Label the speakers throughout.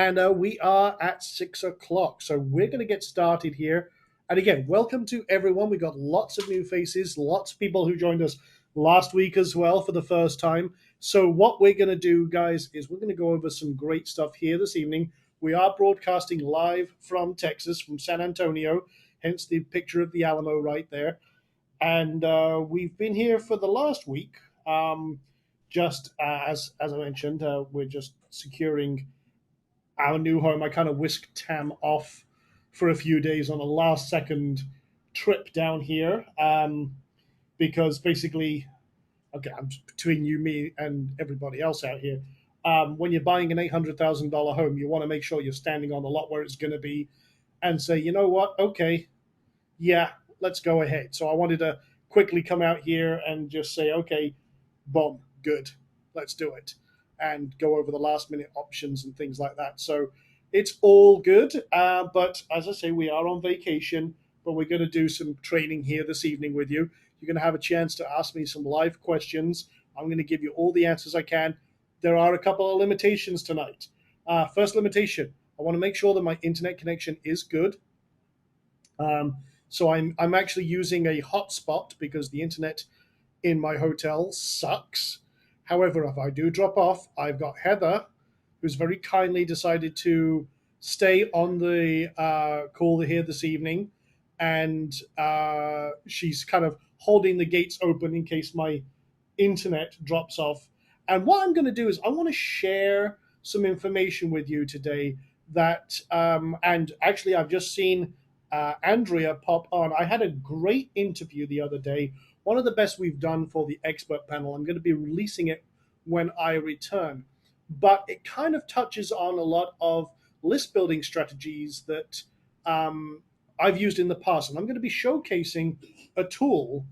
Speaker 1: And we are at 6 o'clock. So we're going to get started here. And again, welcome to everyone. We got lots of new faces, lots of people who joined us last week as well for the first time. So, what we're going to do, guys, is we're going to go over some great stuff here this evening. We are broadcasting live from Texas, from San Antonio, hence the picture of the Alamo right there. And we've been here for the last week. Just as I mentioned, we're just securing our new home. I kind of whisked Tam off for a few days on a last second trip down here because basically, okay, I'm between you, me, and everybody else out here. When you're buying an $800,000 home, you want to make sure you're standing on the lot where it's going to be and say, you know what, okay, yeah, let's go ahead. So I wanted to quickly come out here and just say, okay, boom, good, let's do it, and go over the last minute options and things like that. So it's all good. But as I say, we are on vacation, but we're going to do some training here this evening with you. You're going to have a chance to ask me some live questions. I'm going to give you all the answers I can. There are a couple of limitations tonight. First limitation, I want to make sure that my internet connection is good. So I'm actually using a hotspot because the internet in my hotel sucks. However, if I do drop off, I've got Heather, who's very kindly decided to stay on the call here this evening, and she's kind of holding the gates open in case my internet drops off. And what I'm going to do is I want to share some information with you today that, and actually, I've just seen Andrea pop on. I had a great interview the other day, one of the best we've done for the expert panel. I'm going to be releasing it when I return. But it kind of touches on a lot of list building strategies that I've used in the past. And I'm going to be showcasing a tool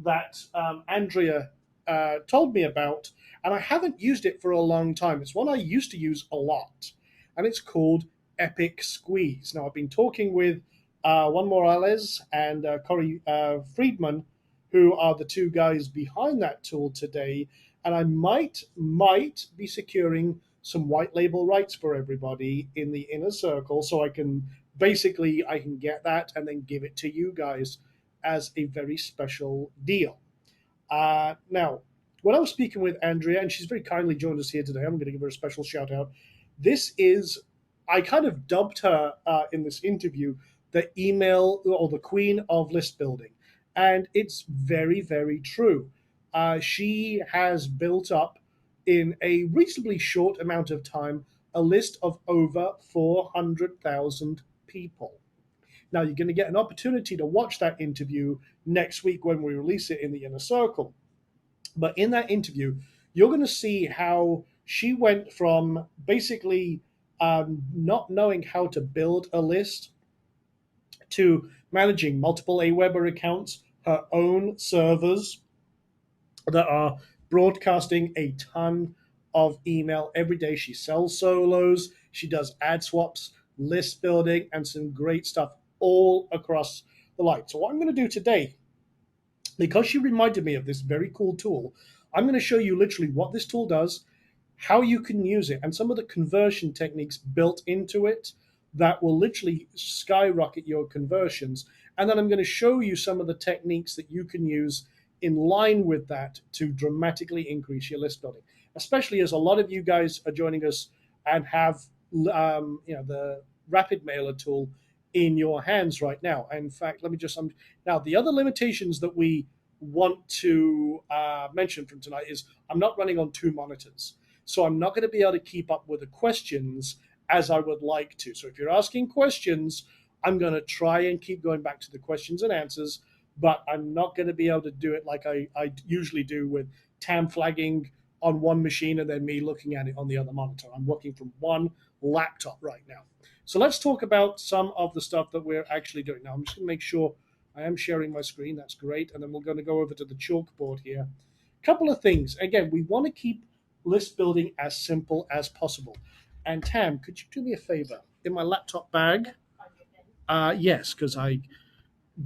Speaker 1: that Andrea told me about, and I haven't used it for a long time. It's one I used to use a lot, and it's called Epic Squeeze. Now, I've been talking with Juan Morales and Corey Friedman, who are the two guys behind that tool today, and I might be securing some white label rights for everybody in the inner circle, so I can get that and then give it to you guys as a very special deal. Now, when I was speaking with Andrea, and she's very kindly joined us here today, I'm going to give her a special shout out. I kind of dubbed her in this interview the email or the queen of list building. And it's very, very true. She has built up in a reasonably short amount of time a list of over 400,000 people. Now, you're going to get an opportunity to watch that interview next week when we release it in the inner circle. But in that interview, you're going to see how she went from basically not knowing how to build a list to managing multiple Aweber accounts, her own servers that are broadcasting a ton of email every day. She sells solos, she does ad swaps, list building, and some great stuff all across the line. So, what I'm going to do today, because she reminded me of this very cool tool, I'm going to show you literally what this tool does, how you can use it, and some of the conversion techniques built into it that will literally skyrocket your conversions. And then I'm going to show you some of the techniques that you can use in line with that to dramatically increase your list building, especially as a lot of you guys are joining us and have the Rapid Mailer tool in your hands right now. In fact, let me just now the other limitations that we want to mention from tonight is I'm not running on two monitors, so I'm not going to be able to keep up with the questions as I would like to. So if you're asking questions, I'm going to try and keep going back to the questions and answers, but I'm not going to be able to do it like I usually do with Tam flagging on one machine and then me looking at it on the other monitor. I'm working from one laptop right now. So let's talk about some of the stuff that we're actually doing. Now, I'm just going to make sure I am sharing my screen. That's great. And then we're going to go over to the chalkboard here. Couple of things. Again, we want to keep list building as simple as possible. And Tam, could you do me a favor? In my laptop bag, yes, because I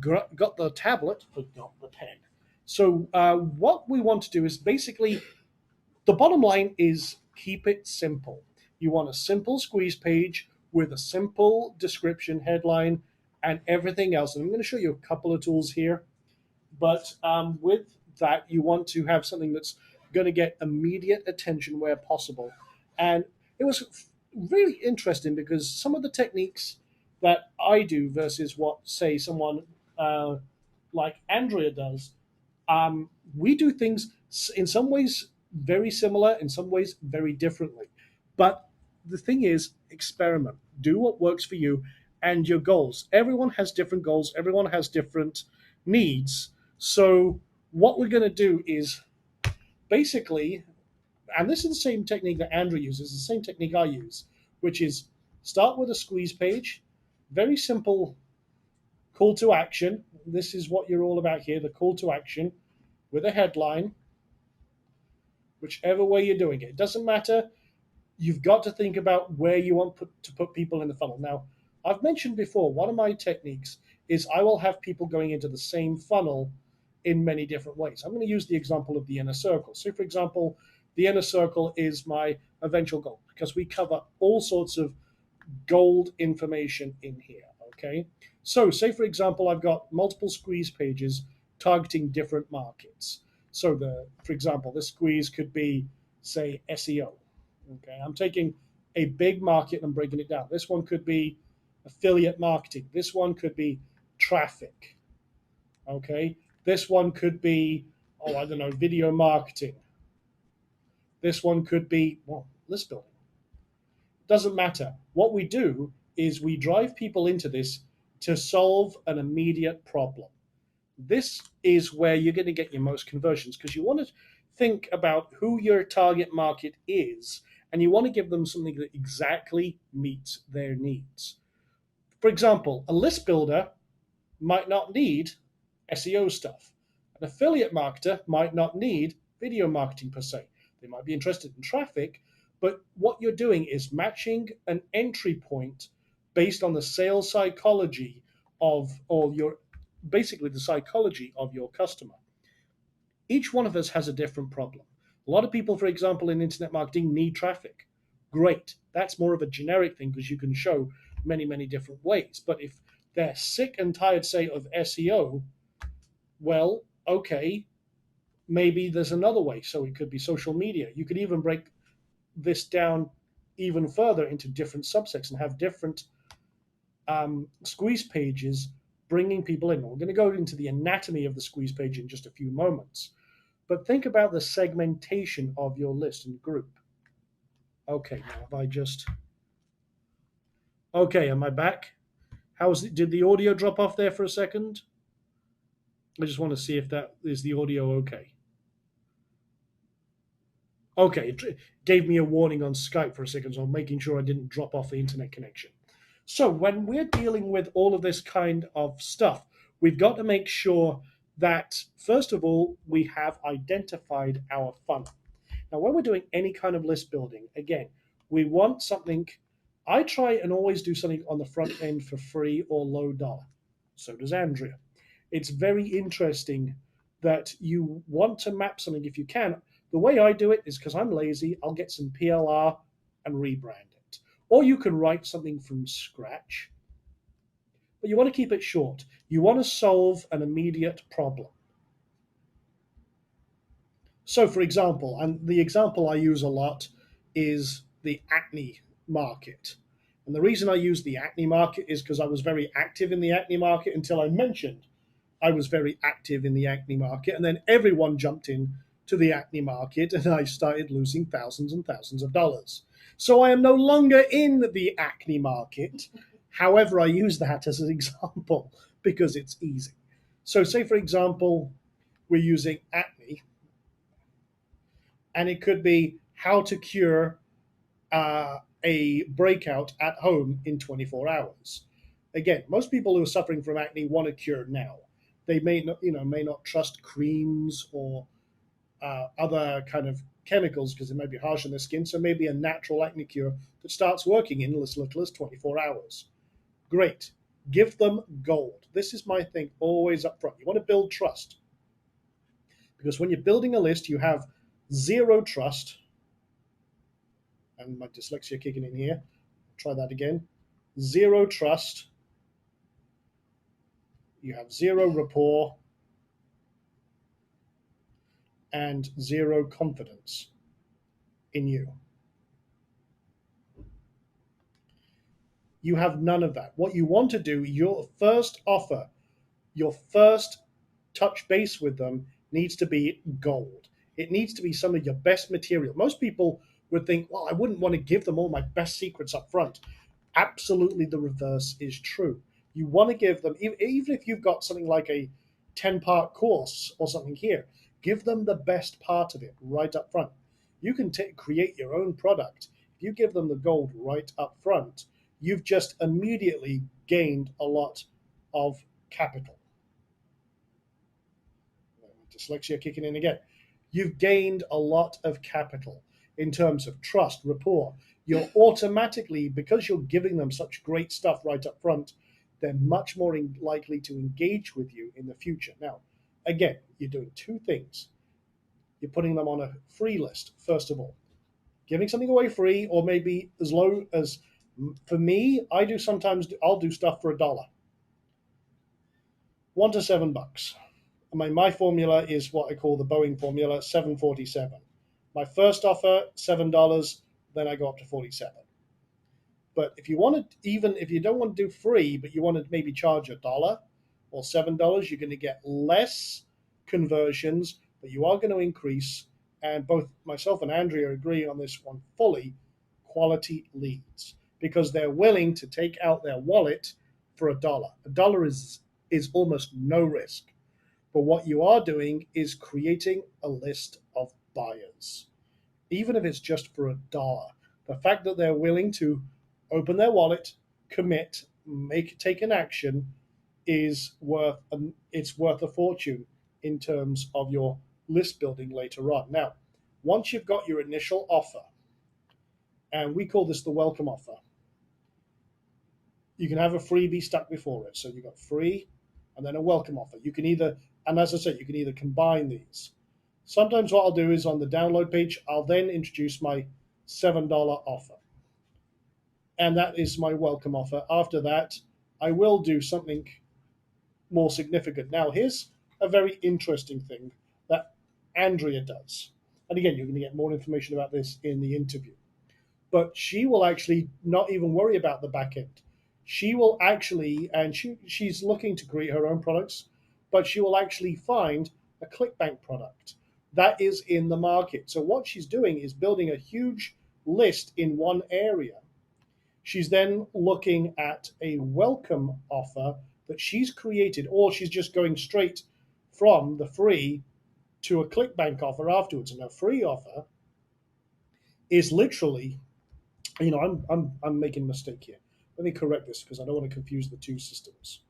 Speaker 1: got the tablet, but not the pen. So what we want to do is basically, the bottom line is keep it simple. You want a simple squeeze page with a simple description, headline, and everything else. And I'm going to show you a couple of tools here. But with that, you want to have something that's going to get immediate attention where possible. And it was really interesting because some of the techniques that I do versus what, say, someone uh, like Andrea does, we do things in some ways very similar, in some ways very differently. But the thing is, experiment, do what works for you and your goals. Everyone has different goals, everyone has different needs. So, what we're going to do is basically, and this is the same technique that Andrew uses, the same technique I use, which is start with a squeeze page, very simple call to action. This is what you're all about here, the call to action with a headline, whichever way you're doing it. It doesn't matter. You've got to think about where you want to put people in the funnel. Now, I've mentioned before, one of my techniques is I will have people going into the same funnel in many different ways. I'm going to use the example of the inner circle. So, for example, the inner circle is my eventual goal because we cover all sorts of gold information in here. Okay. So, say, for example, I've got multiple squeeze pages targeting different markets. So, for example, this squeeze could be, say, SEO. Okay, I'm taking a big market and I'm breaking it down. This one could be affiliate marketing. This one could be traffic. Okay, this one could be, oh, I don't know, video marketing. This one could be, well, list building. Doesn't matter. What we do is we drive people into this to solve an immediate problem. This is where you're going to get your most conversions because you want to think about who your target market is and you want to give them something that exactly meets their needs. For example, a list builder might not need SEO stuff. An affiliate marketer might not need video marketing per se. They might be interested in traffic, but what you're doing is matching an entry point based on the sales psychology of, or your basically the psychology of your customer. Each one of us has a different problem. A lot of people, for example, in internet marketing need traffic. Great. That's more of a generic thing because you can show many, many different ways. But if they're sick and tired, say, of SEO, well, okay, maybe there's another way. So it could be social media. You could even break this down even further into different subsets and have different squeeze pages bringing people in. We're going to go into the anatomy of the squeeze page in just a few moments. But think about the segmentation of your list and group. Okay, now if I just. Okay, am I back? Did the audio drop off there for a second? I just want to see if that is the audio okay. Okay, it gave me a warning on Skype for a second, so I'm making sure I didn't drop off the internet connection. So when we're dealing with all of this kind of stuff, we've got to make sure that, first of all, we have identified our funnel. Now, when we're doing any kind of list building, again, we want something. I try and always do something on the front end for free or low dollar. So does Andrea. It's very interesting that you want to map something if you can. The way I do it is because I'm lazy, I'll get some PLR and rebrand it. Or you can write something from scratch. But you want to keep it short. You want to solve an immediate problem. So, for example, and the example I use a lot is the acne market. And the reason I use the acne market is because I was very active in the acne market until I mentioned I was very active in the acne market. And then everyone jumped in to the acne market and I started losing thousands and thousands of dollars. So I am no longer in the acne market. However, I use that as an example because it's easy. So, say, for example, we're using acne and it could be how to cure a breakout at home in 24 hours. Again, most people who are suffering from acne want a cure now. They may not trust creams or other kind of chemicals because it may be harsh on their skin. So maybe a natural acne cure that starts working in as little as 24 hours. Great. Give them gold. This is my thing always up front. You want to build trust because when you're building a list, you have zero trust and my dyslexia kicking in here. Try that again. Zero trust. You have zero rapport and zero confidence in you. You have none of that. What you want to do, your first offer, your first touch base with them needs to be gold. It needs to be some of your best material. Most people would think, well, I wouldn't want to give them all my best secrets up front. Absolutely, the reverse is true. You want to give them, even if you've got something like a 10-part course or something here, give them the best part of it right up front. You can create your own product. If you give them the gold right up front, you've just immediately gained a lot of capital. Dyslexia kicking in again. You've gained a lot of capital in terms of trust, rapport. You're automatically, because you're giving them such great stuff right up front, they're much more likely to engage with you in the future. Now, again, you're doing two things. You're putting them on a free list, first of all, giving something away free, or maybe as low as, for me, I'll do stuff for $1, $1 to $7. My formula is what I call the Boeing formula, 747. My first offer, $7, then I go up to 47. But if you want to, even if you don't want to do free, but you want to maybe charge $1 or $7, you're going to get less conversions, but you are going to increase. And both myself and Andrea agree on this one fully, quality leads, because they're willing to take out their wallet for $1. $1 is almost no risk. But what you are doing is creating a list of buyers, even if it's just for $1. The fact that they're willing to open their wallet, commit, take an action is worth a fortune in terms of your list building later on. Now, once you've got your initial offer, and we call this the welcome offer, you can have a freebie stuck before it. So you've got free and then a welcome offer. You can either, and as I said, you can either combine these. Sometimes what I'll do is on the download page, I'll then introduce my $7 offer. And that is my welcome offer. After that, I will do something more significant. Now, here's a very interesting thing that Andrea does. And again, you're going to get more information about this in the interview. But she will actually not even worry about the back end. She will actually, and she's looking to create her own products, but she will actually find a ClickBank product that is in the market. So what she's doing is building a huge list in one area. She's then looking at a welcome offer that she's created, or she's just going straight from the free to a ClickBank offer afterwards. And a free offer is literally, I'm making a mistake here. Let me correct this because I don't want to confuse the two systems.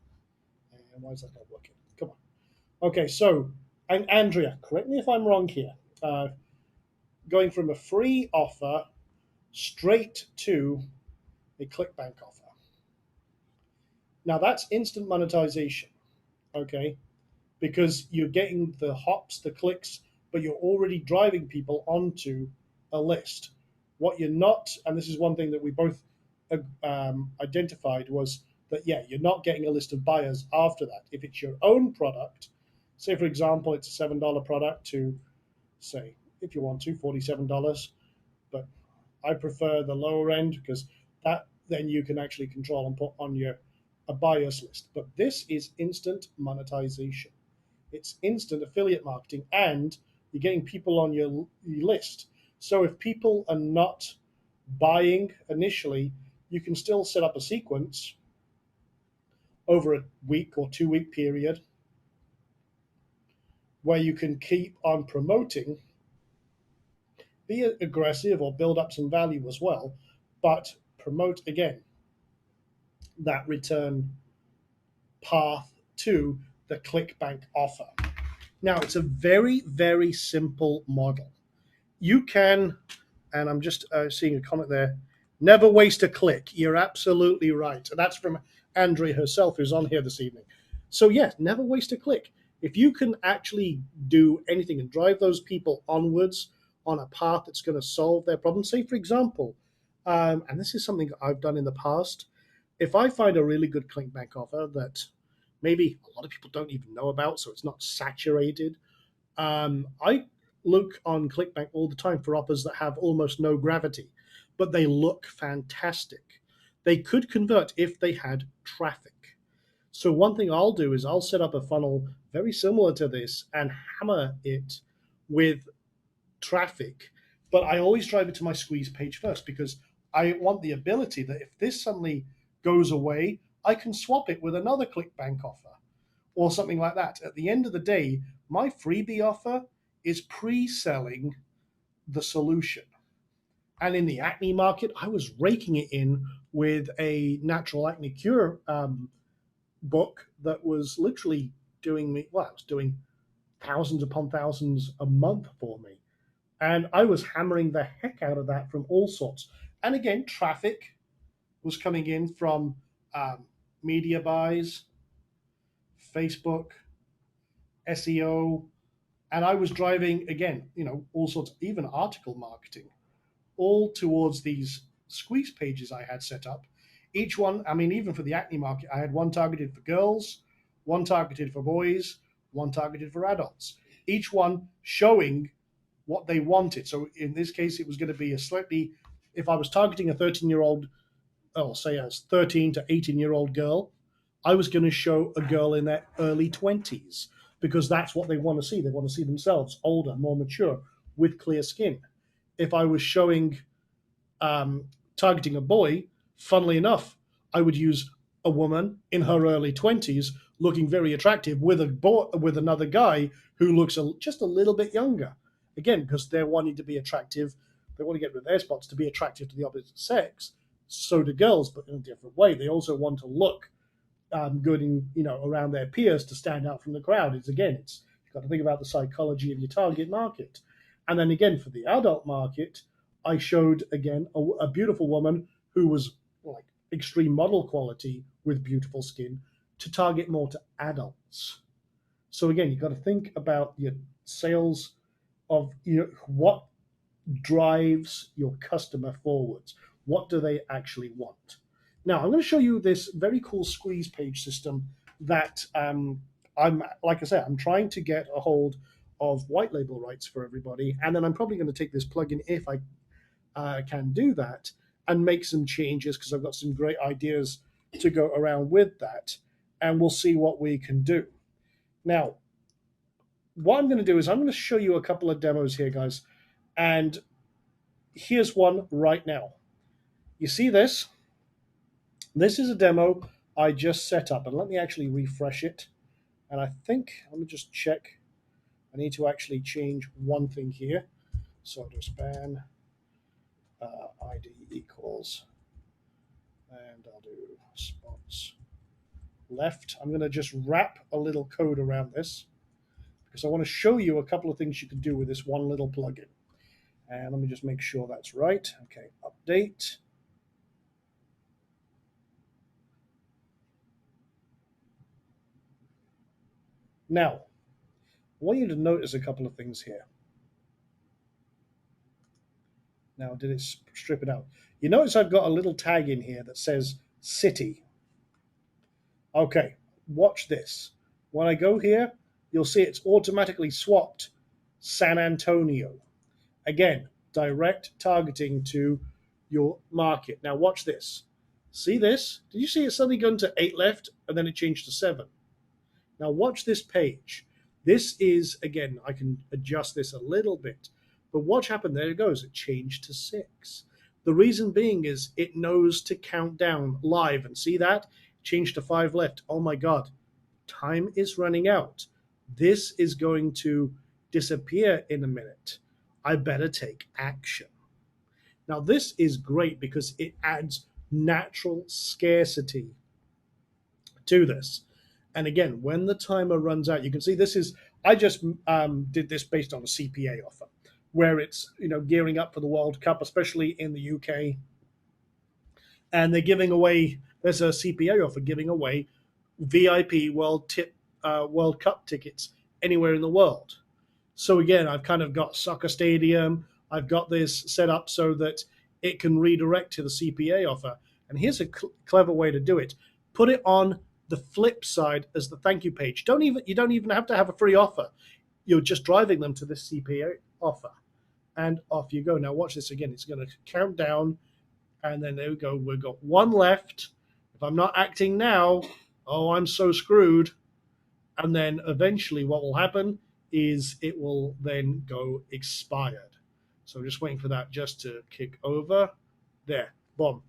Speaker 1: And why is that not working? Come on. Okay, so, and Andrea, correct me if I'm wrong here. Going from a free offer straight to a ClickBank offer. Now that's instant monetization, okay? Because you're getting the hops, the clicks, but you're already driving people onto a list. What you're not, and this is one thing that we both identified, was that, yeah, you're not getting a list of buyers after that. If it's your own product, say, for example, it's a $7 product to, say, if you want to, $47, but I prefer the lower end because that then you can actually control and put on a buyers list. But this is instant monetization. It's instant affiliate marketing, and you're getting people on your list. So if people are not buying initially, you can still set up a sequence over a week or 2 week period where you can keep on promoting, be aggressive or build up some value as well, but promote again that return path to the ClickBank offer. Now, it's a very, very simple model. You can, and I'm just seeing a comment there, never waste a click. You're absolutely right. And that's from Andrea herself, who's on here this evening. So, yes, never waste a click. If you can actually do anything and drive those people onwards on a path that's going to solve their problem. Say, for example, and this is something I've done in the past. If I find a really good ClickBank offer that maybe a lot of people don't even know about, so it's not saturated, I look on ClickBank all the time for offers that have almost no gravity, but they look fantastic. They could convert if they had traffic. So one thing I'll do is I'll set up a funnel very similar to this and hammer it with traffic, but I always drive it to my squeeze page first because I want the ability that if this suddenly goes away, I can swap it with another ClickBank offer or something like that. At the end of the day, my freebie offer is pre-selling the solution. And in the acne market, I was raking it in with a natural acne cure book that was literally doing me, well, it was doing thousands upon thousands a month for me. And I was hammering the heck out of that from all sorts. And again, traffic was coming in from um, media buys, Facebook, SEO, and I was driving again, all sorts, even article marketing, all towards these squeeze pages I had set up. Each one, I mean, even for the acne market, I had one targeted for girls, one targeted for boys, one targeted for adults. Each one showing what they wanted. So in this case, it was going to be a slightly, if I was targeting a 13-year-old, oh, say a 13 to 18-year-old girl, I was going to show a girl in their early 20s because that's what they want to see. They want to see themselves older, more mature, with clear skin. If I was showing, targeting a boy, funnily enough, I would use a woman in her early 20s looking very attractive with a boy, with another guy who looks just a little bit younger. Again, because they're wanting to be attractive, they want to get rid of their spots to be attractive to the opposite sex. So do girls, but in a different way. They also want to look good in, around their peers to stand out from the crowd. It's you've got to think about the psychology of your target market. And then again, for the adult market, I showed again a beautiful woman who was like extreme model quality with beautiful skin to target more to adults. So again, you've got to think about your sales of what drives your customer forwards. What do they actually want? Now, I'm going to show you this very cool squeeze page system that I'm, like I said, I'm trying to get a hold of white label rights for everybody, and then I'm probably going to take this plugin if I can do that and make some changes because I've got some great ideas to go around with that, and we'll see what we can do. Now, what I'm going to do is I'm going to show you a couple of demos here, guys, and here's one right now. You see this? This is a demo I just set up, and let me actually refresh it. And I think, let me just check. I need to actually change one thing here. So to span ID equals, and I'll do spots left. I'm going to just wrap a little code around this because I want to show you a couple of things you can do with this one little plugin. And let me just make sure that's right. Okay, update. Now, I want you to notice a couple of things here. Now, did it strip it out? You notice I've got a little tag in here that says city. Okay, watch this. When I go here, you'll see it's automatically swapped San Antonio. Again, direct targeting to your market. Now, watch this. See this? Did you see it suddenly gone to 8 left and then it changed to 7? Now, watch this page. This is, again, I can adjust this a little bit, but watch happened. There it goes. It changed to 6. The reason being is it knows to count down live. And see that? Changed to 5 left. Oh my God. Time is running out. This is going to disappear in a minute. I better take action. Now, this is great because it adds natural scarcity to this. And again, when the timer runs out, you can see this is, I just did this based on a CPA offer where it's, gearing up for the World Cup, especially in the UK. And they're giving away, there's a CPA offer giving away VIP World Cup tickets anywhere in the world. So again, I've kind of got soccer stadium, I've got this set up so that it can redirect to the CPA offer. And here's a clever way to do it. Put it on the flip side as the thank you page. You don't even have to have a free offer. You're just driving them to the CPA offer. And off you go. Now watch this again. It's going to count down, and then there we go. We've got one left. If I'm not acting now, oh, I'm so screwed. And then eventually what will happen is it will then go expired. So just waiting for that just to kick over. There, boom.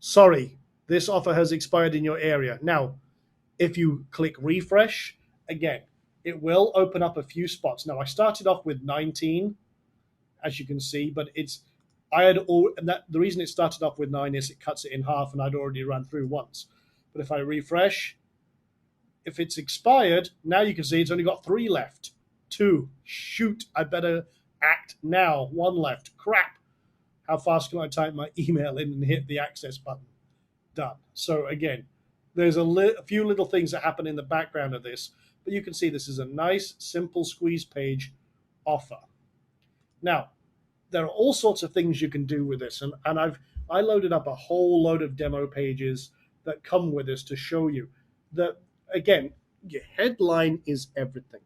Speaker 1: Sorry, this offer has expired in your area. Now, if you click refresh, again, it will open up a few spots. Now, I started off with 19, as you can see, but the reason it started off with 9 is it cuts it in half, and I'd already run through once. But if I refresh, if it's expired, now you can see it's only got 3 left. 2. Shoot, I better act now. 1 left. Crap. How fast can I type my email in and hit the access button? Done. So again, there's a few little things that happen in the background of this, but you can see this is a nice, simple squeeze page offer. Now, there are all sorts of things you can do with this, and I loaded up a whole load of demo pages that come with this to show you that, again, your headline is everything.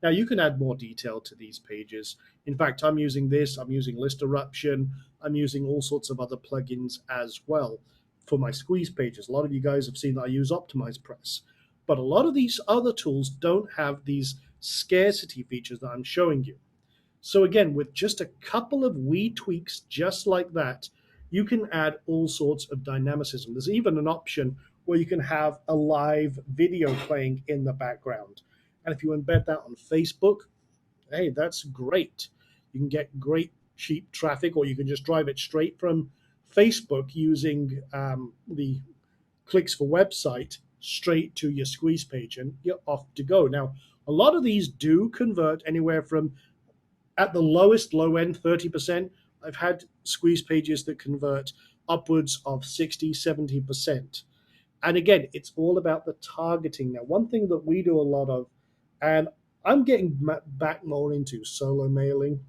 Speaker 1: Now, you can add more detail to these pages. In fact, I'm using List Eruption, I'm using all sorts of other plugins as well for my squeeze pages. A lot of you guys have seen that I use OptimizePress, but a lot of these other tools don't have these scarcity features that I'm showing you. So again, with just a couple of wee tweaks just like that, you can add all sorts of dynamicism. There's even an option where you can have a live video playing in the background. And if you embed that on Facebook, hey, that's great. You can get great cheap traffic, or you can just drive it straight from Facebook using the clicks for website straight to your squeeze page, and you're off to go. Now, a lot of these do convert anywhere from, at the lowest low end, 30%. I've had squeeze pages that convert upwards of 60, 70%. And again, it's all about the targeting. Now, one thing that we do a lot of, and I'm getting back more into solo mailing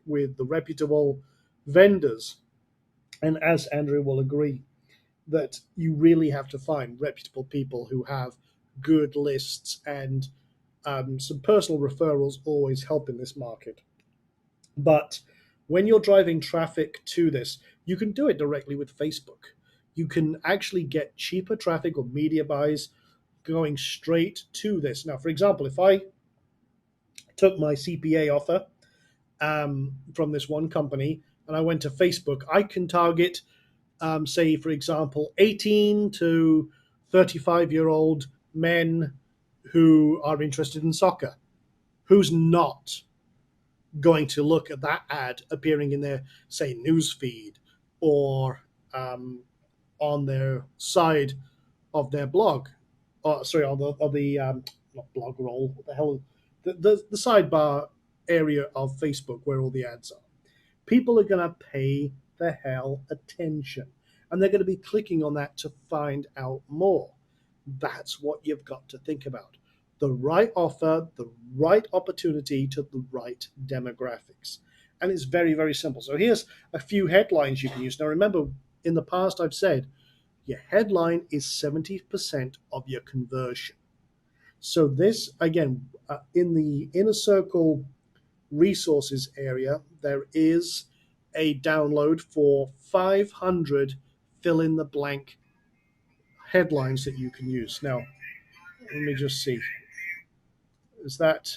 Speaker 1: with the reputable vendors. And as Andrew will agree, that you really have to find reputable people who have good lists, and some personal referrals always help in this market. But when you're driving traffic to this, you can do it directly with Facebook. You can actually get cheaper traffic or media buys going straight to this. Now, for example, if I took my CPA offer from this one company and I went to Facebook, I can target, say, for example, 18 to 35-year-old men who are interested in soccer. Who's not going to look at that ad appearing in their, say, news feed, or on their side of their blog, or sorry, on the not blog roll, what the hell, the sidebar area of Facebook where all the ads are. People are going to pay the hell attention, and they're going to be clicking on that to find out more. That's what you've got to think about. The right offer, the right opportunity to the right demographics. And it's very, very simple. So here's a few headlines you can use. Now, remember, in the past, I've said your headline is 70% of your conversion. So this, again, in the Inner Circle resources area, there is a download for 500 fill in the blank headlines that you can use. Now, let me just see. Is that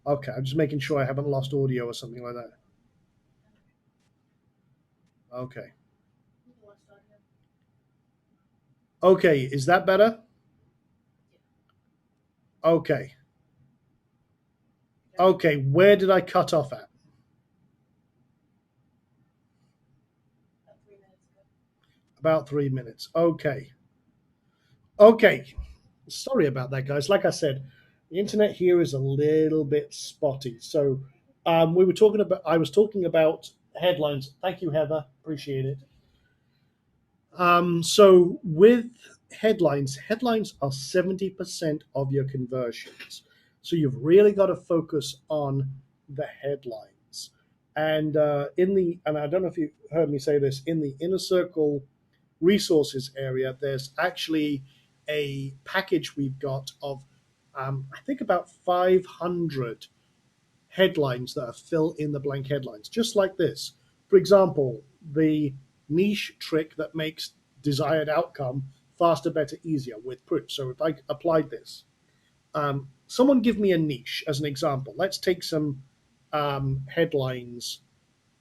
Speaker 1: okay? I'm just making sure I haven't lost audio or something like that. Okay. Okay, is that better? Okay. Okay, where did I cut off at? About 3 minutes. Okay. Okay. Sorry about that, guys. Like I said, the internet here is a little bit spotty. So I was talking about headlines. Thank you, Heather. Appreciate it. So with headlines are 70% of your conversions. So you've really got to focus on the headlines. And and I don't know if you heard me say this, in the Inner Circle resources area, there's actually a package we've got of I think about 500 headlines that are fill in the blank headlines, just like this. For example, the niche trick that makes desired outcome faster, better, easier with proof. So if I applied this, someone give me a niche as an example. Let's take some headlines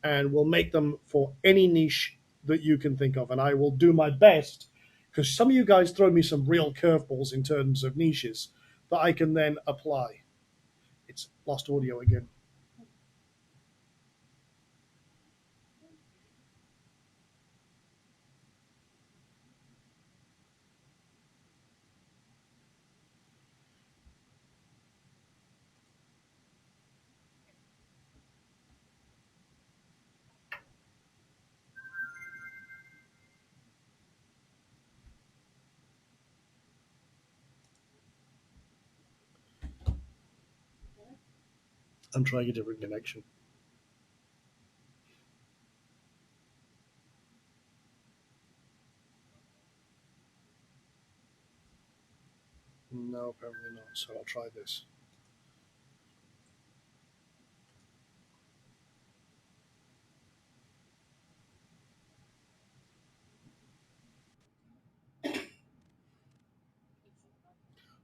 Speaker 1: and we'll make them for any niche that you can think of. And I will do my best because some of you guys throw me some real curveballs in terms of niches that I can then apply. It's lost audio again. I'm trying a different connection. No, apparently not. So I'll try this.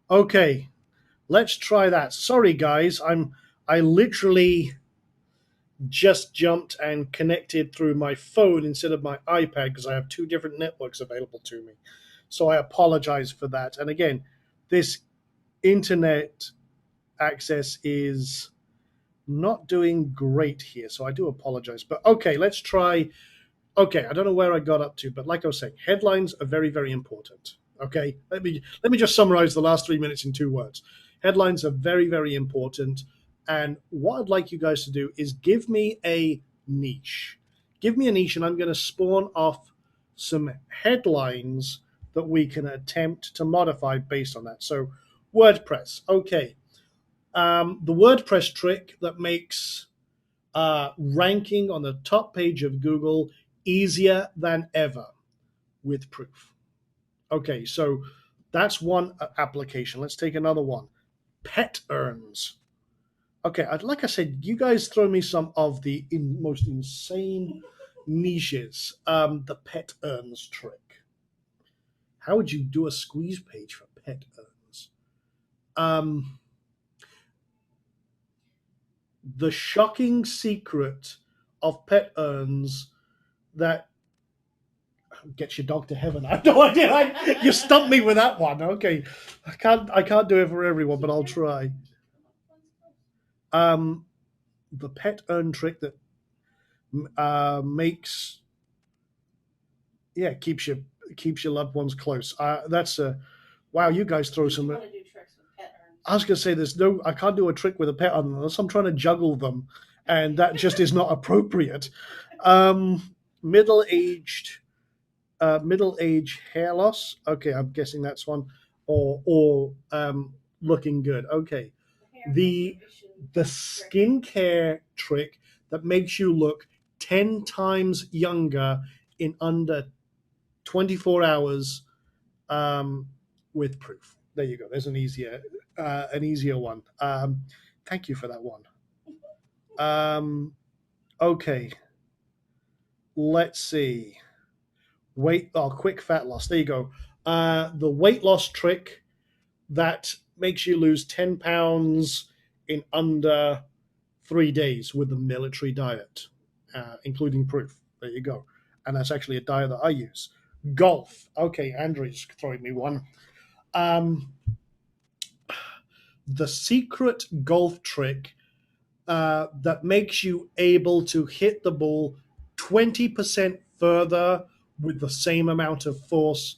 Speaker 1: Okay, let's try that. Sorry, guys. I literally just jumped and connected through my phone instead of my iPad because I have two different networks available to me. So I apologize for that. And again, this internet access is not doing great here. So I do apologize. But okay, let's try. Okay, I don't know where I got up to, but like I was saying, headlines are very, very important. Okay, let me just summarize the last 3 minutes in 2 words. Headlines are very, very important, and what I'd like you guys to do is give me a niche. Give me a niche, and I'm going to spawn off some headlines that we can attempt to modify based on that. So, WordPress. Okay, the WordPress trick that makes ranking on the top page of Google easier than ever with proof. Okay, so that's one application. Let's take another one. Pet urns. Okay, like I said, you guys throw me some of the most insane niches. The pet urns trick. How would you do a squeeze page for pet urns? Um, the shocking secret of pet urns that gets your dog to heaven. I have no idea. You stumped me with that one. Okay, I can't do it for everyone, but I'll try. Um, the pet urn trick that makes keeps your loved ones close. That's a wow. You guys throw some. I was gonna say there's no. I can't do a trick with a pet urn unless I'm trying to juggle them, and that just is not appropriate. Um, middle aged middle age hair loss. Okay, I'm guessing that's one, or looking good. Okay, the the skincare trick that makes you look 10 times younger in under 24 hours with proof. There you go. There's an easier one. Thank you for that one. Okay, let's see. Quick fat loss. There you go. The weight loss trick that makes you lose 10 pounds in under 3 days with the military diet, including proof. There you go. And that's actually a diet that I use. Golf. Okay, Andrew's throwing me one. Um, the secret golf trick that makes you able to hit the ball 20% further with the same amount of force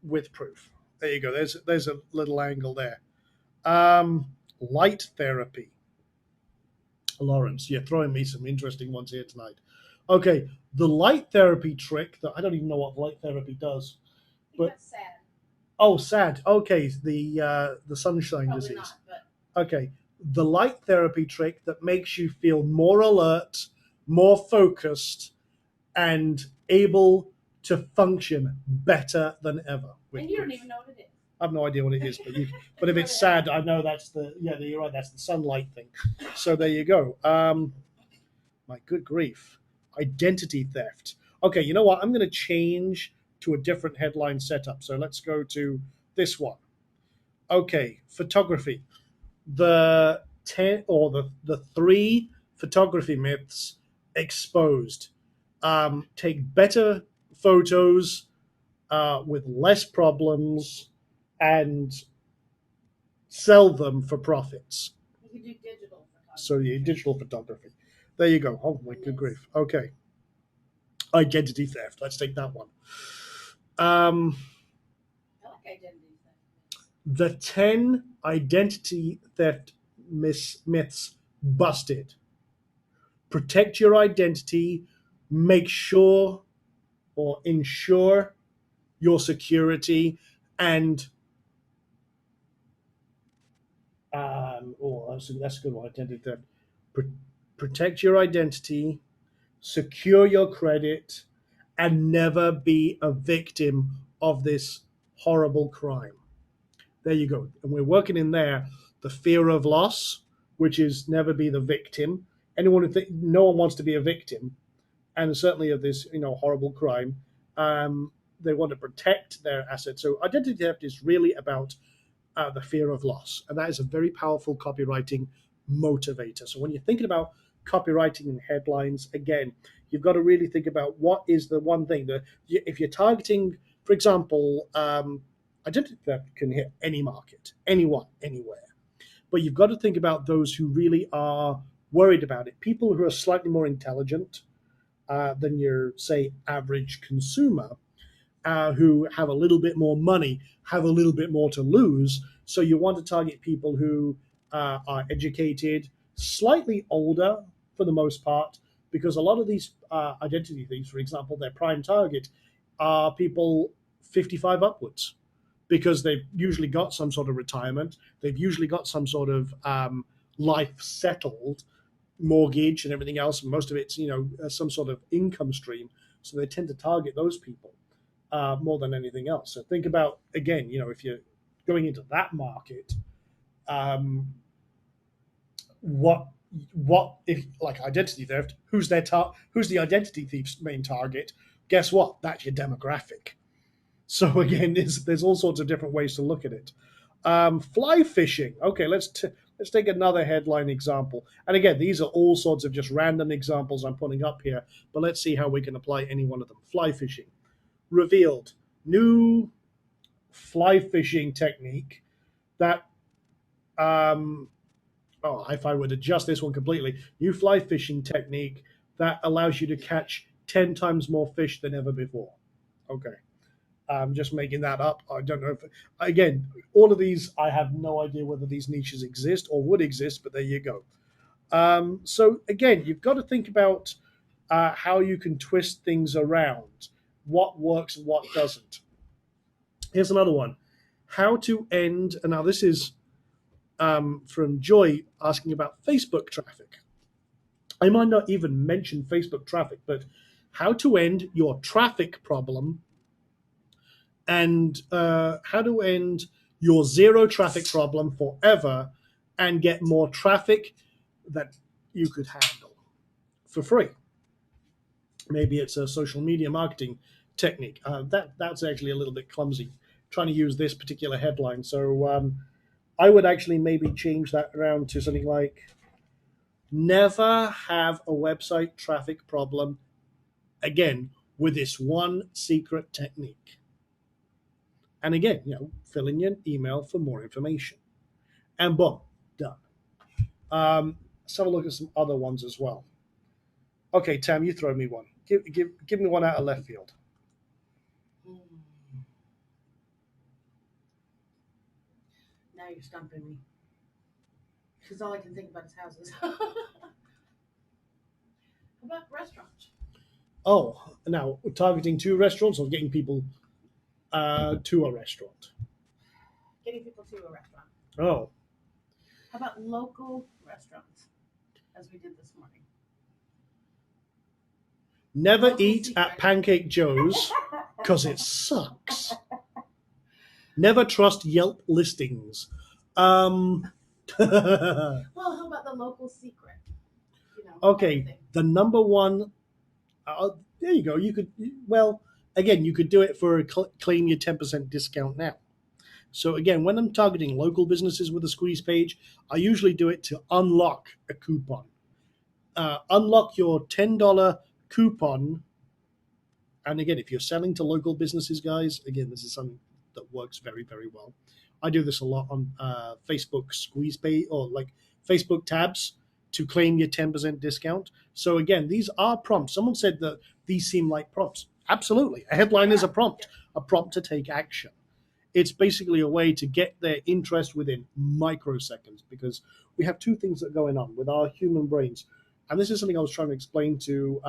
Speaker 1: with proof. There you go. There's a little angle there. Light therapy. Lawrence, you're throwing me some interesting ones here tonight. Okay, the light therapy trick that I don't even know what light therapy does. But sad. Oh, sad. Okay, the sunshine probably disease. Not, but... Okay, the light therapy trick that makes you feel more alert, more focused, and able to function better than ever.
Speaker 2: And you don't even know what it is.
Speaker 1: I have no idea what it is, but if it's sad, I know that's you're right. That's the sunlight thing. So there you go. My good grief, identity theft. Okay, you know what? I'm going to change to a different headline setup. So let's go to this one. Okay, photography. The 10 or the three photography myths exposed. Take better photos with less problems and sell them for profits.
Speaker 2: You can do digital photography.
Speaker 1: So yeah, digital photography. There you go. Oh my good grief. Okay. Identity theft. Let's take that one. Um,
Speaker 2: I like identity theft.
Speaker 1: the 10 identity theft myths busted. Protect your identity. Make sure or ensure your security and that's a good one. Identity theft. Protect your identity, secure your credit, and never be a victim of this horrible crime. There you go. And we're working in there the fear of loss, which is never be the victim. Anyone no one wants to be a victim, and certainly of this horrible crime. They want to protect their assets. So identity theft is really about the fear of loss, and that is a very powerful copywriting motivator. So when you're thinking about copywriting and headlines, again, you've got to really think about what is the one thing that if you're targeting, for example, identity theft can hit any market, anyone, anywhere. But you've got to think about those who really are worried about it. People who are slightly more intelligent than your, say, average consumer, who have a little bit more money, have a little bit more to lose. So you want to target people who are educated, slightly older for the most part, because a lot of these identity thieves, for example, their prime target are people 55 upwards, because they've usually got some sort of retirement, they've usually got some sort of life settled, mortgage and everything else. Most of it's some sort of income stream, so they tend to target those people more than anything else. So think about, again, if you're going into that market, what if, like identity theft, who's the identity thief's main target? Guess what? That's your demographic. So again, there's all sorts of different ways to look at it. Fly fishing. Okay, let's take another headline example. And again, these are all sorts of just random examples I'm putting up here, but let's see how we can apply any one of them. Fly fishing. Revealed new fly fishing technique that if I would adjust this one completely, new fly fishing technique that allows you to catch 10 times more fish than ever before. Okay. I'm just making that up. I don't know if, again, all of these, I have no idea whether these niches exist or would exist, but there you go. So again, you've got to think about how you can twist things around, what works and what doesn't. Here's another one. How to end, and now this is from Joy asking about Facebook traffic. I might not even mention Facebook traffic, but how to end your traffic problem and how to end your zero traffic problem forever and get more traffic that you could handle for free. Maybe it's a social media marketing technique. That's actually a little bit clumsy, trying to use this particular headline. So I would actually maybe change that around to something like, never have a website traffic problem again with this one secret technique. And again, fill in your email for more information. And boom, done. Let's have a look at some other ones as well. Okay, Tam, you throw me one. Give me one out of left field.
Speaker 2: Now you're stumping me. Because all I can think about is houses. How about restaurants?
Speaker 1: Oh, now targeting two restaurants or getting people to a restaurant?
Speaker 2: Getting people to a restaurant.
Speaker 1: Oh.
Speaker 2: How about local restaurants, as we did this morning?
Speaker 1: Never
Speaker 2: Local
Speaker 1: eat
Speaker 2: secret.
Speaker 1: at Pancake Joe's because it sucks. Never trust Yelp listings.
Speaker 2: Well, how about the local secret? You know,
Speaker 1: Okay,
Speaker 2: thing.
Speaker 1: the number one. There you go. You could, well, again, you could do it for a claim your 10% discount now. So again, when I'm targeting local businesses with a squeeze page, I usually do it to unlock a coupon. Unlock your $10 coupon. And again, if you're selling to local businesses, guys, again, this is something that works very, very well. I do this a lot on Facebook squeeze pay or like Facebook tabs to claim your 10% discount. So again, these are prompts. Someone said that these seem like prompts. Absolutely. A headline is a prompt to take action. It's basically a way to get their interest within microseconds because we have two things that are going on with our human brains. And this is something I was trying to explain to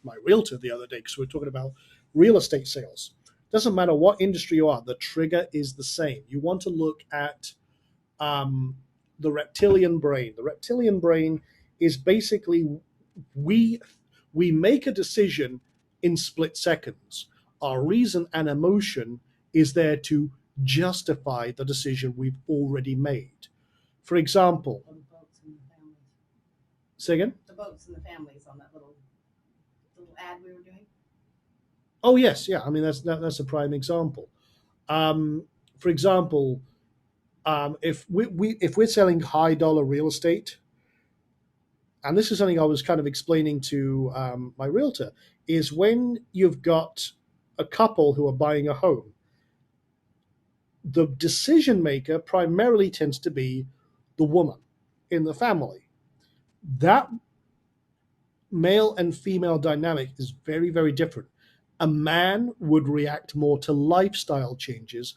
Speaker 1: my realtor the other day because we were talking about real estate sales. Doesn't matter what industry you are, the trigger is the same. You want to look at the reptilian brain. The reptilian brain is basically we make a decision in split seconds. Our reason and emotion is there to justify the decision we've already made. For example,
Speaker 2: The boats and the families.
Speaker 1: say again?
Speaker 2: The boats and the families on that little ad we were doing.
Speaker 1: Oh yes, yeah. I mean that's a prime example. For example, if we're selling high dollar real estate, and this is something I was kind of explaining to my realtor, is when you've got a couple who are buying a home, the decision maker primarily tends to be the woman in the family. That male and female dynamic is very, very different. A man would react more to lifestyle changes.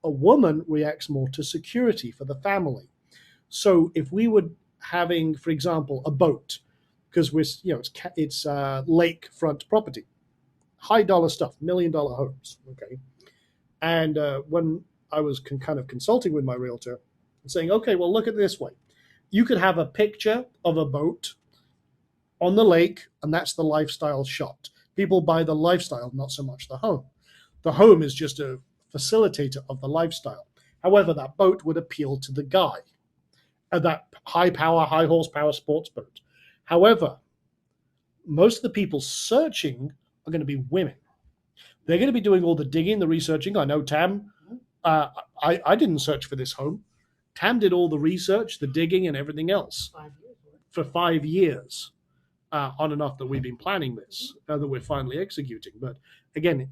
Speaker 1: A woman reacts more to security for the family. So if we were having, for example, a boat, because it's lakefront property, high dollar stuff, $1 million homes, okay. And when I was kind of consulting with my realtor, saying, okay, well, look at it this way. You could have a picture of a boat on the lake, and that's the lifestyle shot. People buy the lifestyle, not so much the home. The home is just a facilitator of the lifestyle. However, that boat would appeal to the guy, that high power, high horsepower sports boat. However, most of the people searching are going to be women. They're going to be doing all the digging, the researching. I know Tam, I didn't search for this home. Tam did all the research, the digging, and everything else
Speaker 2: 5 years.
Speaker 1: for 5 years. On and off that we've been planning this, that we're finally executing. But again,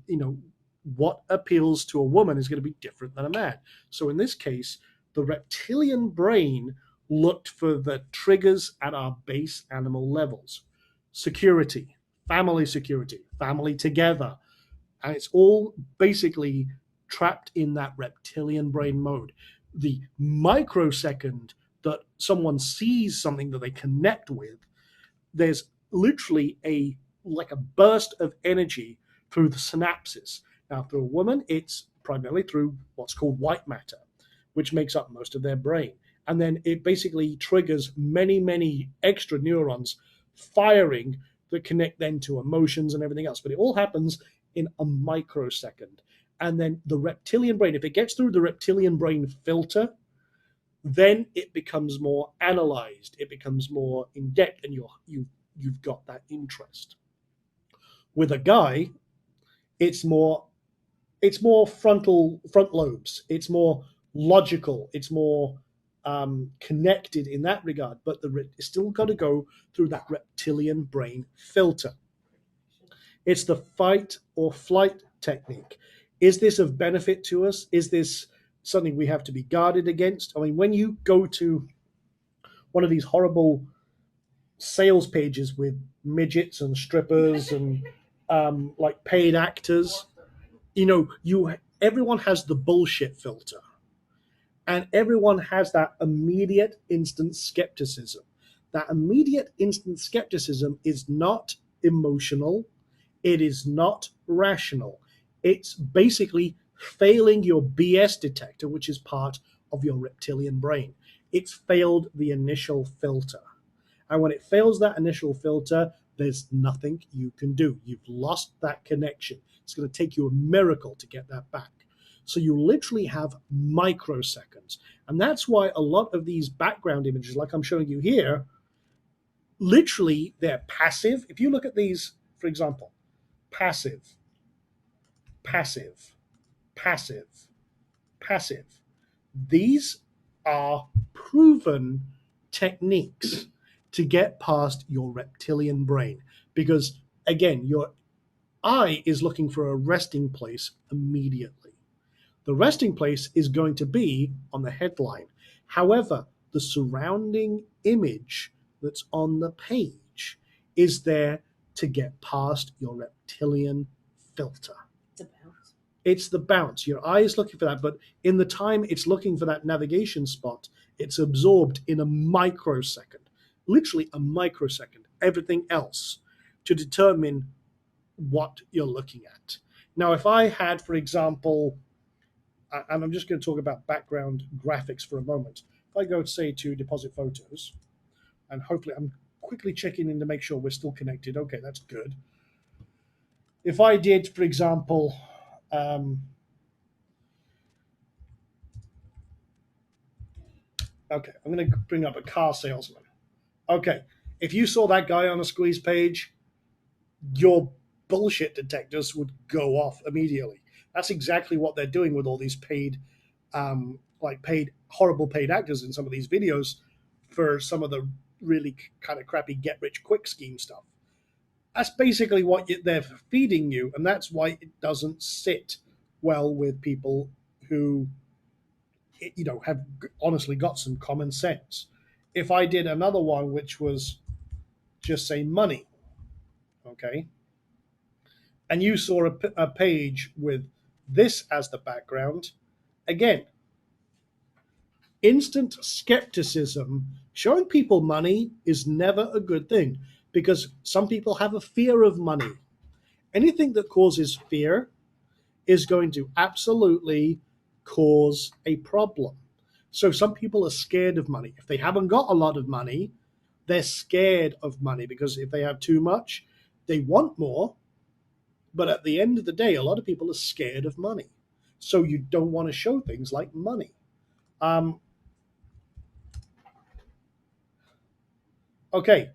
Speaker 1: what appeals to a woman is going to be different than a man. So in this case, the reptilian brain looked for the triggers at our base animal levels: security, family together. And it's all basically trapped in that reptilian brain mode. The microsecond that someone sees something that they connect with, there's literally a burst of energy through the synapses. Now, through a woman, it's primarily through what's called white matter, which makes up most of their brain. And then it basically triggers many, many extra neurons firing that connect then to emotions and everything else. But it all happens in a microsecond. And then the reptilian brain, if it gets through the reptilian brain filter, then it becomes more analyzed, it becomes more in depth, and you've got that interest. With a guy, it's more front lobes, it's more logical, it's more connected in that regard, but it's still got to go through that reptilian brain filter. It's the fight or flight technique. Is this of benefit to us? Is this something we have to be guarded against? I mean, when you go to one of these horrible sales pages with midgets and strippers and like paid actors, everyone has the bullshit filter, and everyone has that immediate instant skepticism. That immediate instant skepticism is not emotional, it is not rational. It's basically failing your BS detector, which is part of your reptilian brain. it's failed the initial filter. And when it fails that initial filter, there's nothing you can do. You've lost that connection. It's going to take you a miracle to get that back. So you literally have microseconds. And that's why a lot of these background images, like I'm showing you here, literally they're passive. If you look at these, for example, passive, passive, passive, passive. These are proven techniques to get past your reptilian brain because, again, your eye is looking for a resting place immediately. The resting place is going to be on the headline. However, the surrounding image that's on the page is there to get past your reptilian filter.
Speaker 2: It's a bounce.
Speaker 1: It's the bounce. Your eye is looking for that, but in the time it's looking for that navigation spot, it's absorbed in a microsecond, literally a microsecond, everything else to determine what you're looking at. Now, if I had, for example, and I'm just going to talk about background graphics for a moment. If I go, say, to deposit photos, and hopefully I'm quickly checking in to make sure we're still connected. Okay, that's good. If I did, for example, okay, I'm going to bring up a car salesman. Okay, if you saw that guy on a squeeze page, your bullshit detectors would go off immediately. That's exactly what they're doing with all these paid, horrible paid actors in some of these videos for some of the really kind of crappy get rich quick scheme stuff. That's basically what they're feeding you, and that's why it doesn't sit well with people who, have honestly got some common sense. If I did another one, which was just say money, okay, and you saw a page with this as the background, again, instant skepticism. Showing people money is never a good thing because some people have a fear of money. Anything that causes fear is going to absolutely cause a problem. So some people are scared of money. If they haven't got a lot of money, they're scared of money because if they have too much, they want more. But at the end of the day, a lot of people are scared of money. So you don't want to show things like money. Okay.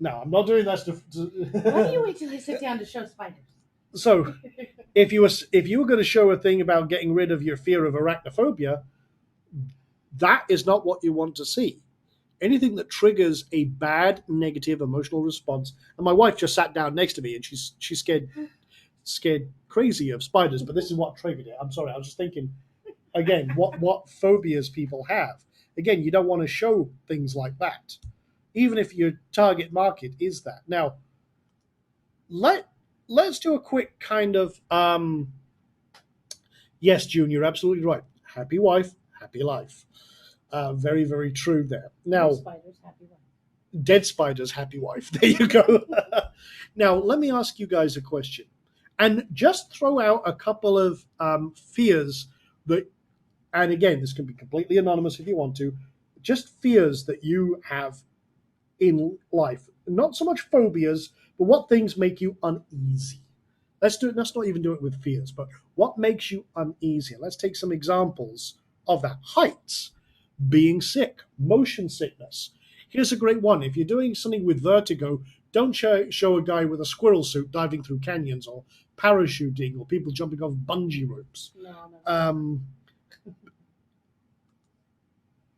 Speaker 1: No, I'm not doing that stuff.
Speaker 2: Why do you wait till I sit down to show spiders?
Speaker 1: So if you were going to show a thing about getting rid of your fear of arachnophobia, that is not what you want to see. Anything that triggers a bad negative emotional response, and my wife just sat down next to me and she's scared crazy of spiders, but this is what triggered it. I'm sorry, I was just thinking again what phobias people have. Again, you don't want to show things like that, even if your target market is that. Now, let's do a quick kind of yes, June, you're absolutely right. Happy wife, happy life. Very, very true there. Now,
Speaker 2: Spiders, happy one.
Speaker 1: dead spiders, happy wife. There you go. Now, let me ask you guys a question. And just throw out a couple of fears that, and again, this can be completely anonymous if you want to, just fears that you have in life. Not so much phobias, but what things make you uneasy. Let's not even do it with fears, but what makes you uneasy? Let's take some examples of that. Heights, being sick, motion sickness. Here's a great one. If you're doing something with vertigo, don't show a guy with a squirrel suit diving through canyons or parachuting or people jumping off bungee ropes.
Speaker 2: No.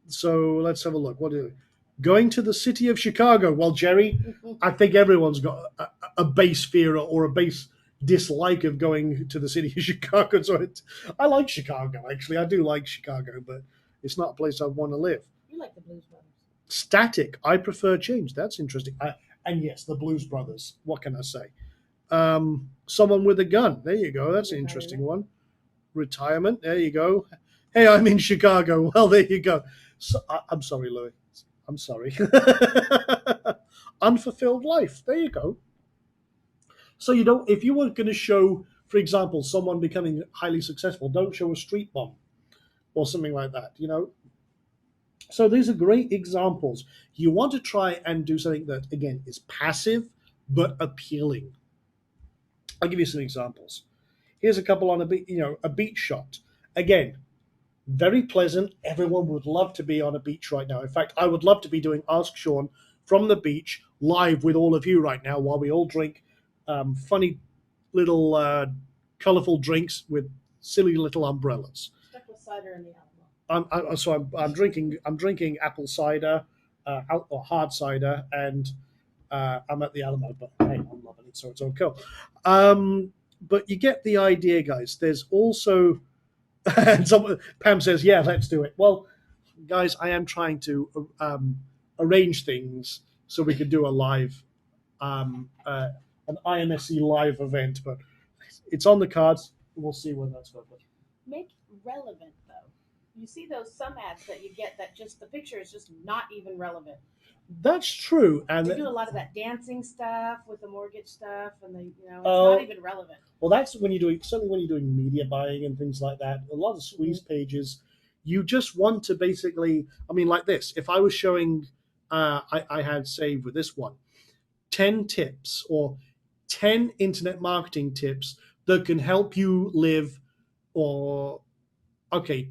Speaker 1: So let's have a look. Going to the city of Chicago? Well, Jerry, I think everyone's got a base fear or a base dislike of going to the city of Chicago. So I like Chicago, actually. I do like Chicago, but it's not a place I want to live.
Speaker 2: You like the Blues Brothers.
Speaker 1: Static. I prefer change. That's interesting. And yes, the Blues Brothers. What can I say? Someone with a gun. There you go. That's an interesting one. Retirement. There you go. Hey, I'm in Chicago. Well, there you go. So, I'm sorry, Louis. I'm sorry. Unfulfilled life. There you go. So if you were going to show, for example, someone becoming highly successful, don't show a street bomb or something like that. So these are great examples. You want to try and do something that, again, is passive but appealing. I'll give you some examples. Here's a couple on a beach shot. Again, very pleasant. Everyone would love to be on a beach right now. In fact, I would love to be doing Ask Sean from the beach live with all of you right now while we all drink funny little colorful drinks with silly little umbrellas.
Speaker 2: Stuck with cider in the Alamo.
Speaker 1: I'm drinking apple cider, or hard cider, and I'm at the Alamo. But hey, I'm loving it, so it's okay. But you get the idea, guys. There's also, and Pam says, "Yeah, let's do it." Well, guys, I am trying to arrange things so we could do a live, an IMSC live event, but it's on the cards. We'll see when that's going.
Speaker 2: Make relevant though. You see those some ads that you get that just the picture is just not even relevant.
Speaker 1: That's true, and
Speaker 2: They do a lot of that dancing stuff with the mortgage stuff, and it's
Speaker 1: Oh.
Speaker 2: not even relevant.
Speaker 1: well, that's when you're doing certainly when you're doing media buying and things like that. A lot of squeeze pages, you just want to basically. I mean, like this. If I was showing, I had saved with this one, 10 tips or 10 internet marketing tips that can help you live. Or okay,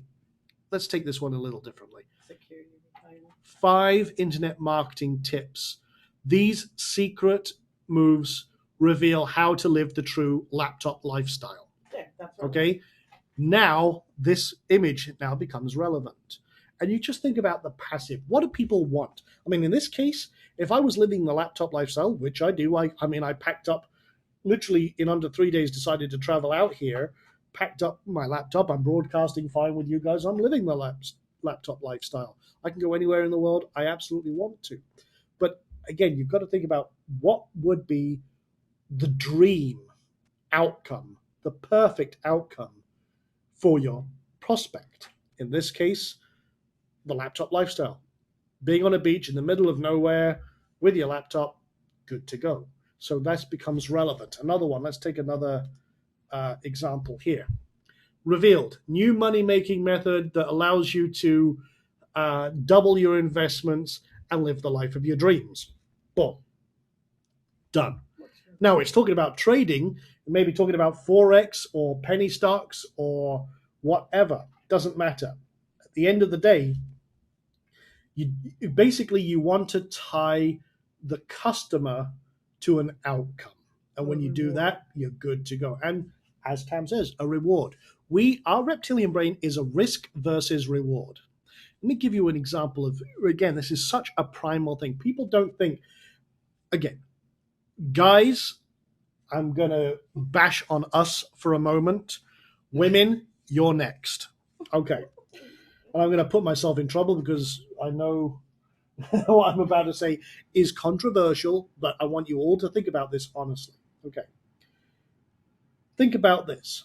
Speaker 1: let's take this one a little differently.
Speaker 2: Security requirement.
Speaker 1: 5 internet marketing tips. These secret moves reveal how to live the true laptop lifestyle.
Speaker 2: There, that's right.
Speaker 1: Okay? Now, this image now becomes relevant. And you just think about the passive. What do people want? I mean, in this case, if I was living the laptop lifestyle, which I do, I packed up literally in under 3 days, decided to travel out here, packed up my laptop. I'm broadcasting fine with you guys. I'm living the laptop lifestyle. I can go anywhere in the world I absolutely want to. But again, you've got to think about what would be the dream outcome, the perfect outcome for your prospect. In this case, the laptop lifestyle. Being on a beach in the middle of nowhere with your laptop, good to go. So that becomes relevant. Another one, let's take another example here. Revealed, new money making method that allows you to double your investments and live the life of your dreams. Boom. Done. Now it's talking about trading, maybe talking about Forex or penny stocks or whatever. Doesn't matter. At the end of the day, you basically you want to tie the customer to an outcome. And when you do that, you're good to go. And as Tam says, a reward. Our reptilian brain is a risk versus reward. Let me give you an example of, again, this is such a primal thing. People don't think, again, guys, I'm going to bash on us for a moment. Women, you're next. Okay. And I'm going to put myself in trouble because I know what I'm about to say is controversial, but I want you all to think about this honestly. Okay. Think about this.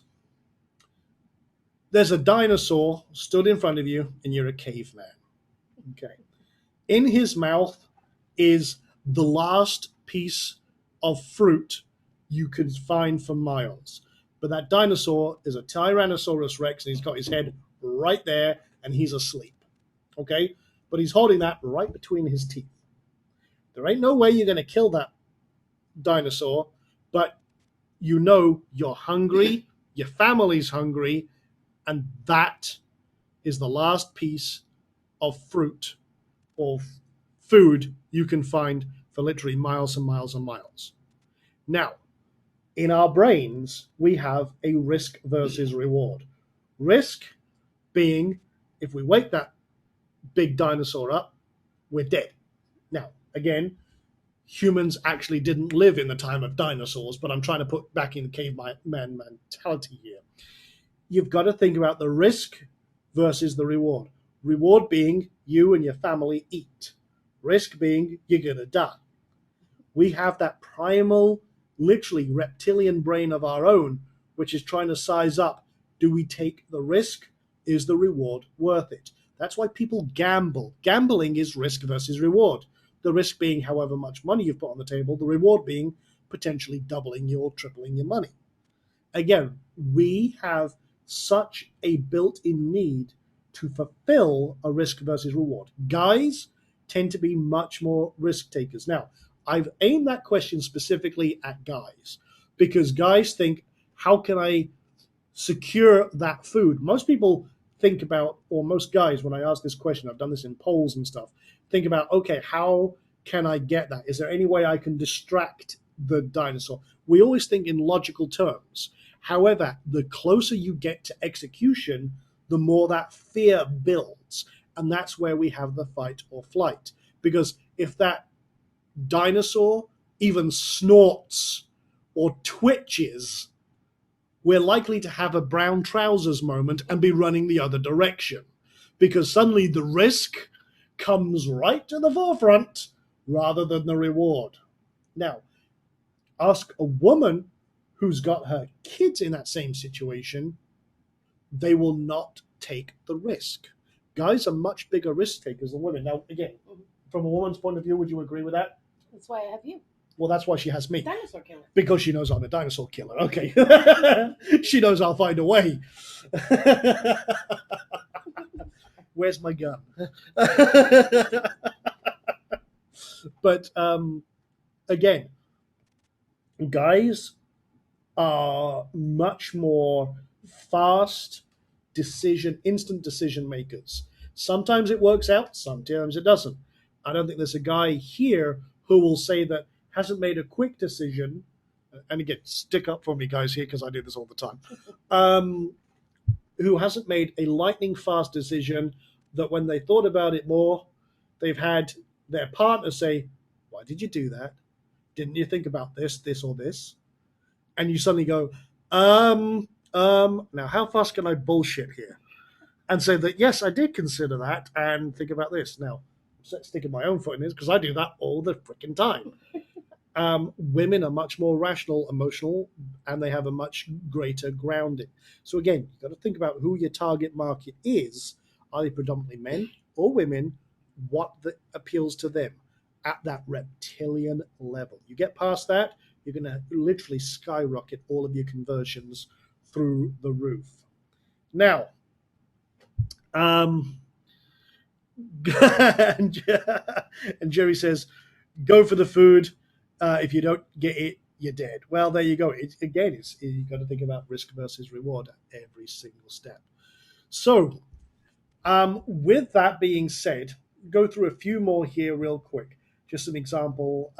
Speaker 1: There's a dinosaur stood in front of you, and you're a caveman. Okay. In his mouth is the last piece of fruit you could find for miles. But that dinosaur is a Tyrannosaurus Rex, and he's got his head right there, and he's asleep. Okay? But he's holding that right between his teeth. There ain't no way you're going to kill that dinosaur, but you know you're hungry, your family's hungry, and that is the last piece of fruit or food you can find for literally miles and miles and miles. Now, in our brains, we have a risk versus reward. Risk being if we wake that big dinosaur up, we're dead. Now, again, humans actually didn't live in the time of dinosaurs, but I'm trying to put back in caveman mentality here. You've got to think about the risk versus the reward. Reward being you and your family eat. Risk being you're going to die. We have that primal, literally reptilian brain of our own, which is trying to size up. Do we take the risk? Is the reward worth it? That's why people gamble. Gambling is risk versus reward. The risk being however much money you've put on the table, the reward being potentially doubling or tripling your money. Again, we have such a built-in need to fulfill a risk versus reward. Guys tend to be much more risk takers. Now, I've aimed that question specifically at guys because guys think, how can I secure that food? Most people think about, or most guys, when I ask this question, I've done this in polls and stuff, think about, okay, how can I get that? Is there any way I can distract the dinosaur? We always think in logical terms. However, the closer you get to execution, the more that fear builds. And that's where we have the fight or flight. Because if that dinosaur even snorts or twitches, we're likely to have a brown trousers moment and be running the other direction. Because suddenly the risk comes right to the forefront rather than the reward. Now, ask a woman who's got her kids in that same situation, they will not take the risk. Guys are much bigger risk takers than women. Now, again, from a woman's point of view, would you agree with that?
Speaker 2: That's why I have you.
Speaker 1: Well, that's why she has me.
Speaker 2: Dinosaur killer.
Speaker 1: Because she knows I'm a dinosaur killer. Okay. She knows I'll find a way. Where's my gun? But again, guys are much more fast instant decision makers. Sometimes it works out, sometimes it doesn't. I don't think there's a guy here who will say that hasn't made a quick decision. And again, stick up for me, guys, here, because I do this all the time. Who hasn't made a lightning fast decision that when they thought about it more, they've had their partner say, "Why did you do that? Didn't you think about this, or this?" And you suddenly go, now how fast can I bullshit here? And say that, yes, I did consider that and think about this. Now, I'm sticking my own foot in this because I do that all the freaking time. Women are much more rational, emotional, and they have a much greater grounding. So again, you've got to think about who your target market is. Are they predominantly men or women? What appeals to them at that reptilian level? You get past that, you're going to literally skyrocket all of your conversions through the roof. Now, and Jerry says, go for the food. If you don't get it, you're dead. Well, there you go. You've got to think about risk versus reward at every single step. So, with that being said, go through a few more here real quick. Just some example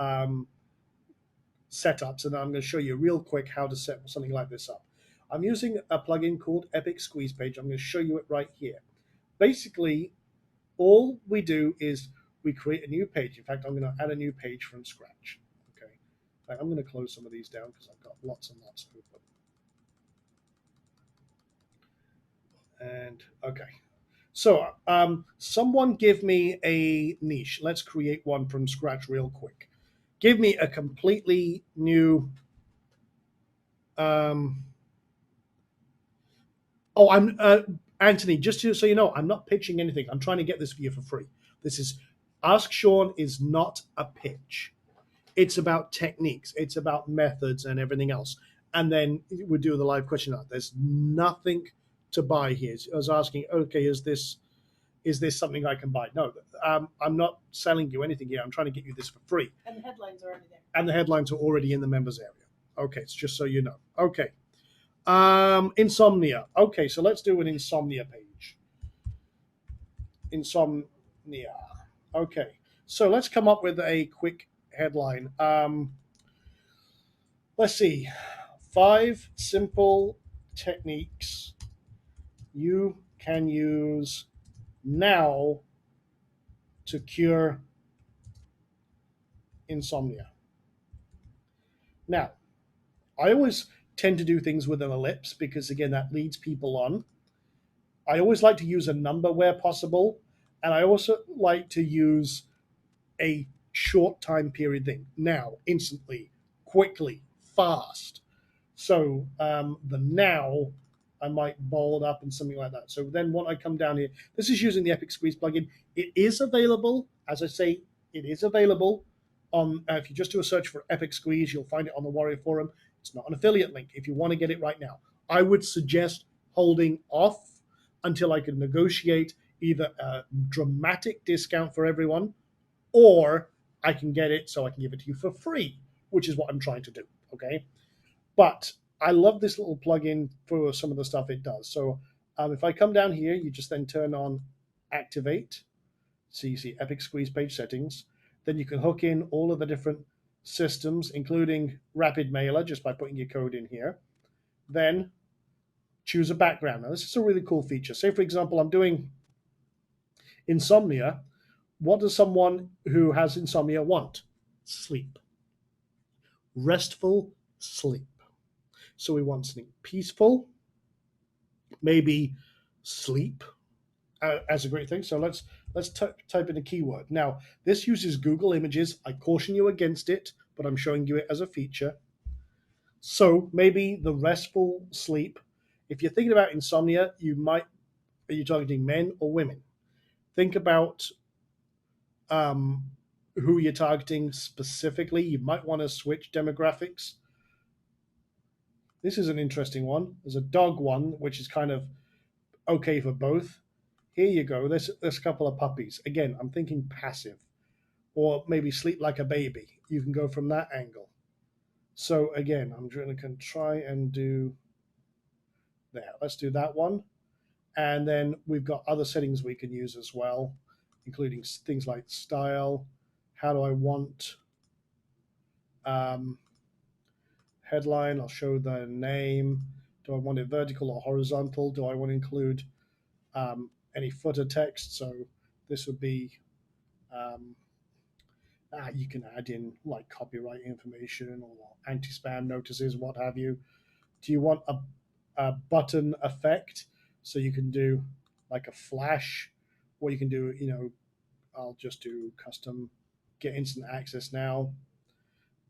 Speaker 1: setups, and I'm going to show you real quick how to set something like this up. I'm using a plugin called Epic Squeeze Page. I'm going to show you it right here. Basically, all we do is we create a new page. In fact, I'm going to add a new page from scratch. Okay, I'm going to close some of these down because I've got lots and lots open. And okay, so someone give me a niche. Let's create one from scratch real quick. Give me a completely new. Anthony, just so you know, I'm not pitching anything. I'm trying to get this for you for free. This is Ask Sean is not a pitch. It's about techniques. It's about methods and everything else. And then we do the live question. There's nothing to buy here. I was asking, okay, is this something I can buy? No, I'm not selling you anything here. I'm trying to get you this for free.
Speaker 2: And the headlines are already there.
Speaker 1: And the headlines are already in the members area. Okay, it's just so you know. Okay. Insomnia. Okay, so let's do an insomnia page. Insomnia. Okay, so let's come up with a quick headline. Let's see. 5 simple techniques you can use now to cure insomnia. Now, I always tend to do things with an ellipse because, again, that leads people on. I always like to use a number where possible, and I also like to use a short time period thing. Now, instantly, quickly, fast. So the now I might bold up and something like that. So then when I come down here, this is using the Epic Squeeze plugin. It is available, as I say, it is available on, if you just do a search for Epic Squeeze, you'll find it on the Warrior Forum. It's not an affiliate link if you want to get it right now. I would suggest holding off until I can negotiate either a dramatic discount for everyone, or I can get it so I can give it to you for free, which is what I'm trying to do. Okay. But I love this little plugin for some of the stuff it does. So if I come down here, you just then turn on activate. So you see Epic Squeeze Page settings. Then you can hook in all of the different systems, including Rapid Mailer, just by putting your code in here. Then choose a background. Now, this is a really cool feature. Say, for example, I'm doing insomnia. What does someone who has insomnia want? Sleep. Restful sleep. So we want something peaceful, maybe sleep as a great thing. So let's type in a keyword. Now, this uses Google Images. I caution you against it, but I'm showing you it as a feature. So maybe the restful sleep. If you're thinking about insomnia, are you targeting men or women? Think about who you're targeting specifically. You might want to switch demographics. This is an interesting one. There's a dog one, which is kind of okay for both. Here you go. There's a couple of puppies. Again, I'm thinking passive, or maybe sleep like a baby. You can go from that angle. So again, I'm going to try and do there. Let's do that one. And then we've got other settings we can use as well, including things like style. How do I want headline? I'll show the name. Do I want it vertical or horizontal? Do I want to include any footer text? So this would be you can add in like copyright information or anti-spam notices, what have you. Do you want a button effect? So you can do like a flash, or you can do, I'll just do custom, get instant access now,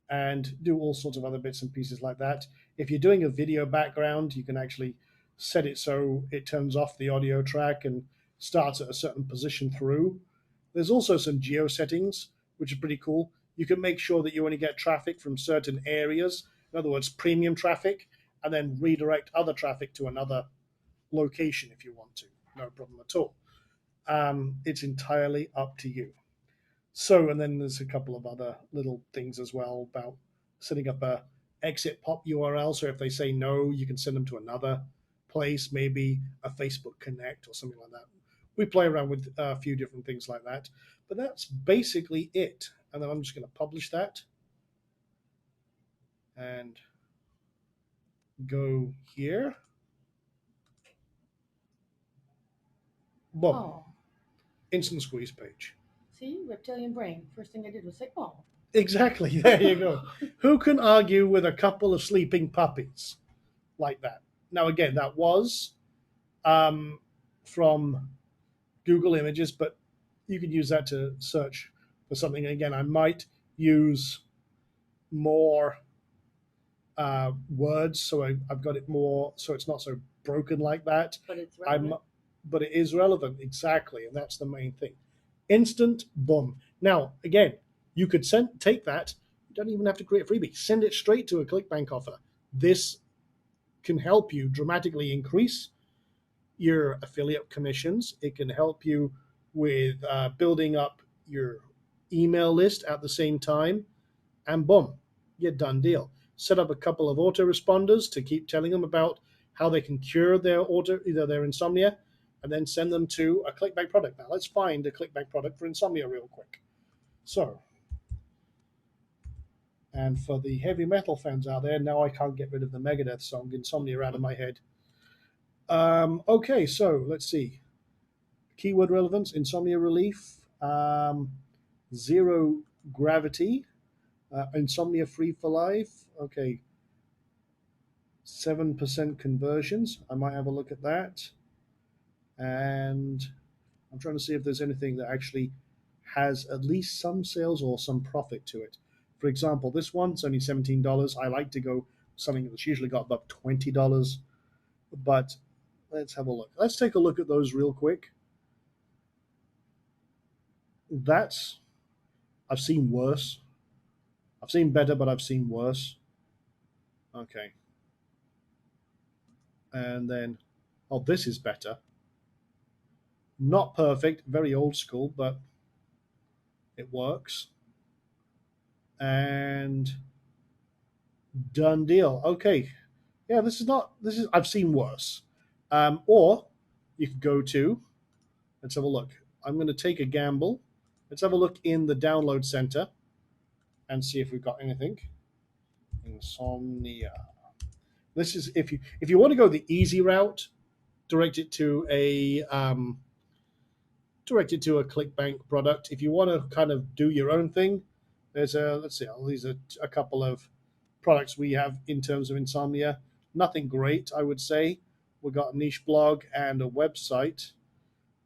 Speaker 1: and do all sorts of other bits and pieces like that. If you're doing a video background, you can actually set it so it turns off the audio track and starts at a certain position through. There's also some geo settings, which is pretty cool. You can make sure that you only get traffic from certain areas, in other words, premium traffic, and then redirect other traffic to another location if you want to. No problem at all. It's entirely up to you. So, and then there's a couple of other little things as well about setting up a exit pop URL. So if they say no, you can send them to another place, maybe a Facebook Connect or something like that. We play around with a few different things like that, but that's basically it. And then I'm just going to publish that and go here. Boom.
Speaker 2: Oh,
Speaker 1: Instant squeeze page.
Speaker 2: see, reptilian brain. First thing I did was say, oh.
Speaker 1: Exactly. There you go. Who can argue with a couple of sleeping puppies like that? Now, again, that was from Google Images, but you could use that to search for something. Again, I might use more words, so I've got it more, so it's not so broken like that.
Speaker 2: But it's relevant.
Speaker 1: But it is relevant, exactly, and that's the main thing. Instant, boom. Now, again, you could take that. You don't even have to create a freebie. Send it straight to a ClickBank offer. This can help you dramatically increase your affiliate commissions. It can help you with building up your email list at the same time, and boom, you're done deal. Set up a couple of autoresponders to keep telling them about how they can cure either their insomnia, and then send them to a ClickBank product. Now let's find a ClickBank product for insomnia real quick. So, and for the heavy metal fans out there, now I can't get rid of the Megadeth song Insomnia out of my head. Okay, so let's see. Keyword relevance, insomnia relief, zero gravity, insomnia free for life. Okay, 7% conversions. I might have a look at that. And I'm trying to see if there's anything that actually has at least some sales or some profit to it. For example, this one's only $17. I like to go something that's usually got about $20, but let's have a look. Let's take a look at those real quick. I've seen worse. I've seen better, but I've seen worse. Okay. And then, oh, this is better. Not perfect, very old school, but it works. And done deal. Okay. Yeah, this is, I've seen worse. Or you could go to, let's have a look. I'm going to take a gamble. Let's have a look in the download center and see if we've got anything. Insomnia. This is if you want to go the easy route, direct it to a ClickBank product. If you want to kind of do your own thing, there's a let's see, these are a couple of products we have in terms of insomnia. Nothing great, I would say. We've got a niche blog and a website,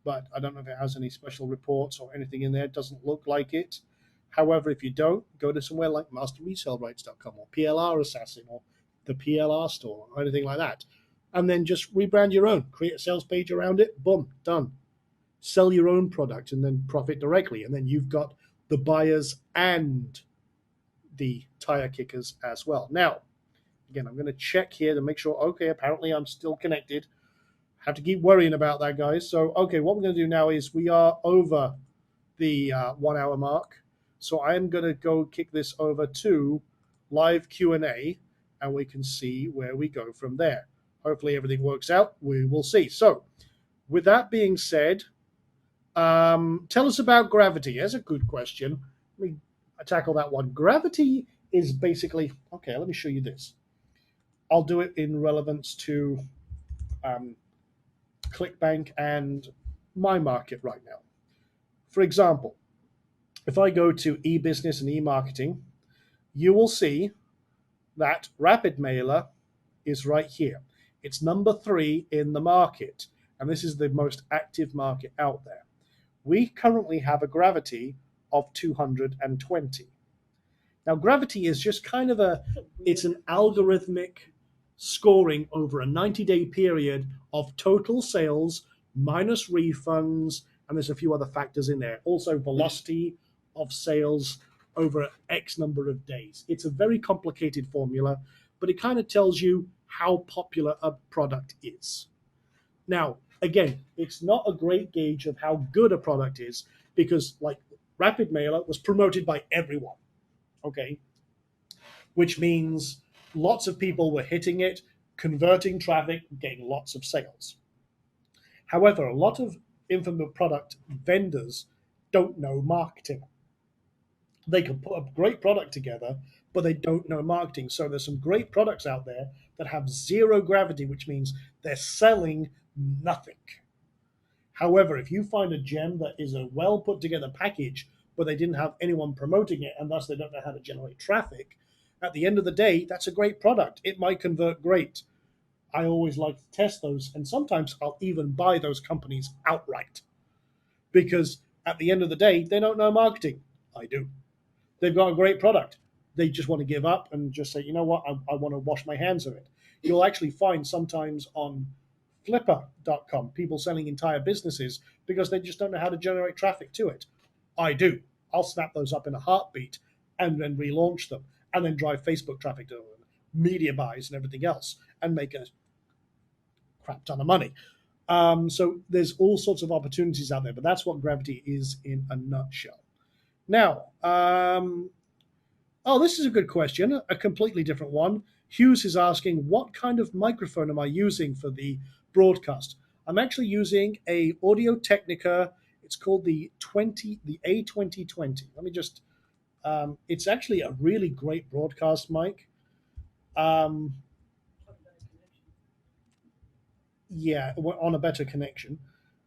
Speaker 1: but I don't know if it has any special reports or anything in there. It doesn't look like it. However, if you don't, go to somewhere like masterresellrights.com or PLR Assassin or the PLR store or anything like that. And then just rebrand your own, create a sales page around it, boom, done. Sell your own product and then profit directly. And then you've got the buyers and the tire kickers as well. Now, again, I'm going to check here to make sure, okay, apparently I'm still connected. Have to keep worrying about that, guys. So, okay, what we're going to do now is we are over the 1 hour mark. So I am going to go kick this over to live Q&A and we can see where we go from there. Hopefully everything works out. We will see. So with that being said, tell us about gravity. That's a good question. Let me tackle that one. Gravity is basically, okay, let me show you this. I'll do it in relevance to ClickBank and my market right now. For example, if I go to e-business and e-marketing, you will see that RapidMailer is right here. It's number 3 in the market, and this is the most active market out there. We currently have a gravity of 220. Now, gravity is just kind of it's an algorithmic scoring over a 90-day period of total sales minus refunds, and there's a few other factors in there. Also, velocity of sales over X number of days. It's a very complicated formula, but it kind of tells you how popular a product is. Now, again, it's not a great gauge of how good a product is because, like, RapidMailer was promoted by everyone, okay? Which means lots of people were hitting it, converting traffic, getting lots of sales. However, a lot of infomercial product vendors don't know marketing. They can put a great product together, but they don't know marketing. So there's some great products out there that have zero gravity, which means they're selling nothing. However, if you find a gem that is a well put together package, but they didn't have anyone promoting it, and thus they don't know how to generate traffic, at the end of the day, that's a great product. It might convert great. I always like to test those, and sometimes I'll even buy those companies outright because at the end of the day, they don't know marketing. I do. They've got a great product. They just want to give up and just say, you know what, I want to wash my hands of it. You'll actually find sometimes on Flipper.com people selling entire businesses because they just don't know how to generate traffic to it. I do. I'll snap those up in a heartbeat and then relaunch them and then drive Facebook traffic to them, media buys and everything else, and make a crap ton of money. So there's all sorts of opportunities out there, but that's what gravity is in a nutshell. Now, this is a good question, a completely different one. Hughes is asking, what kind of microphone am I using for the broadcast? I'm actually using a Audio Technica. It's called the A2020. Let me just, it's actually a really great broadcast mic. Yeah, on a better connection.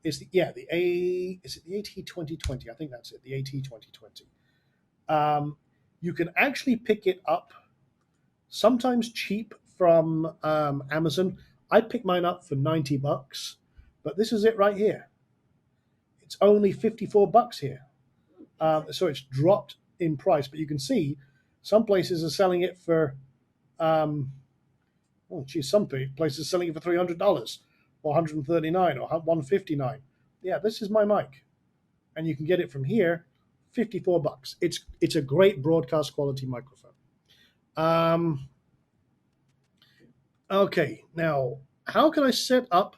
Speaker 1: Is it the AT2020? I think that's it, the AT2020. You can actually pick it up sometimes cheap from Amazon. I picked mine up for $90, but this is it right here. It's only $54 here. So it's dropped in price, but you can see some places are selling it for, some places are selling it for $300 or $139 or $159. Yeah, this is my mic, and you can get it from here, $54. It's a great broadcast quality microphone. Okay, now how can I set up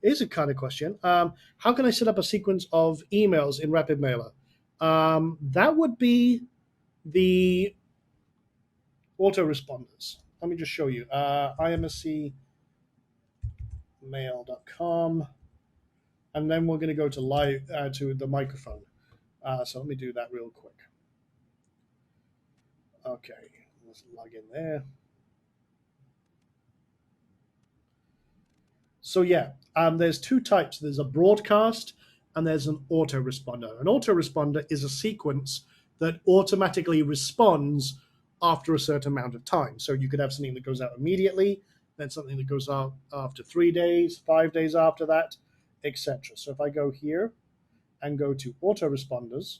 Speaker 1: Is a kind of question. How can I set up a sequence of emails in Rapid Mailer? That would be the autoresponders. Let me just show you. imscmail.com, and then we're going to go to live to the microphone. So let me do that real quick. Okay, let's log in there. So yeah, there's two types. There's a broadcast and there's an autoresponder. An autoresponder is a sequence that automatically responds after a certain amount of time. So you could have something that goes out immediately, then something that goes out after 3 days, 5 days after that, etc. So if I go here and go to autoresponders,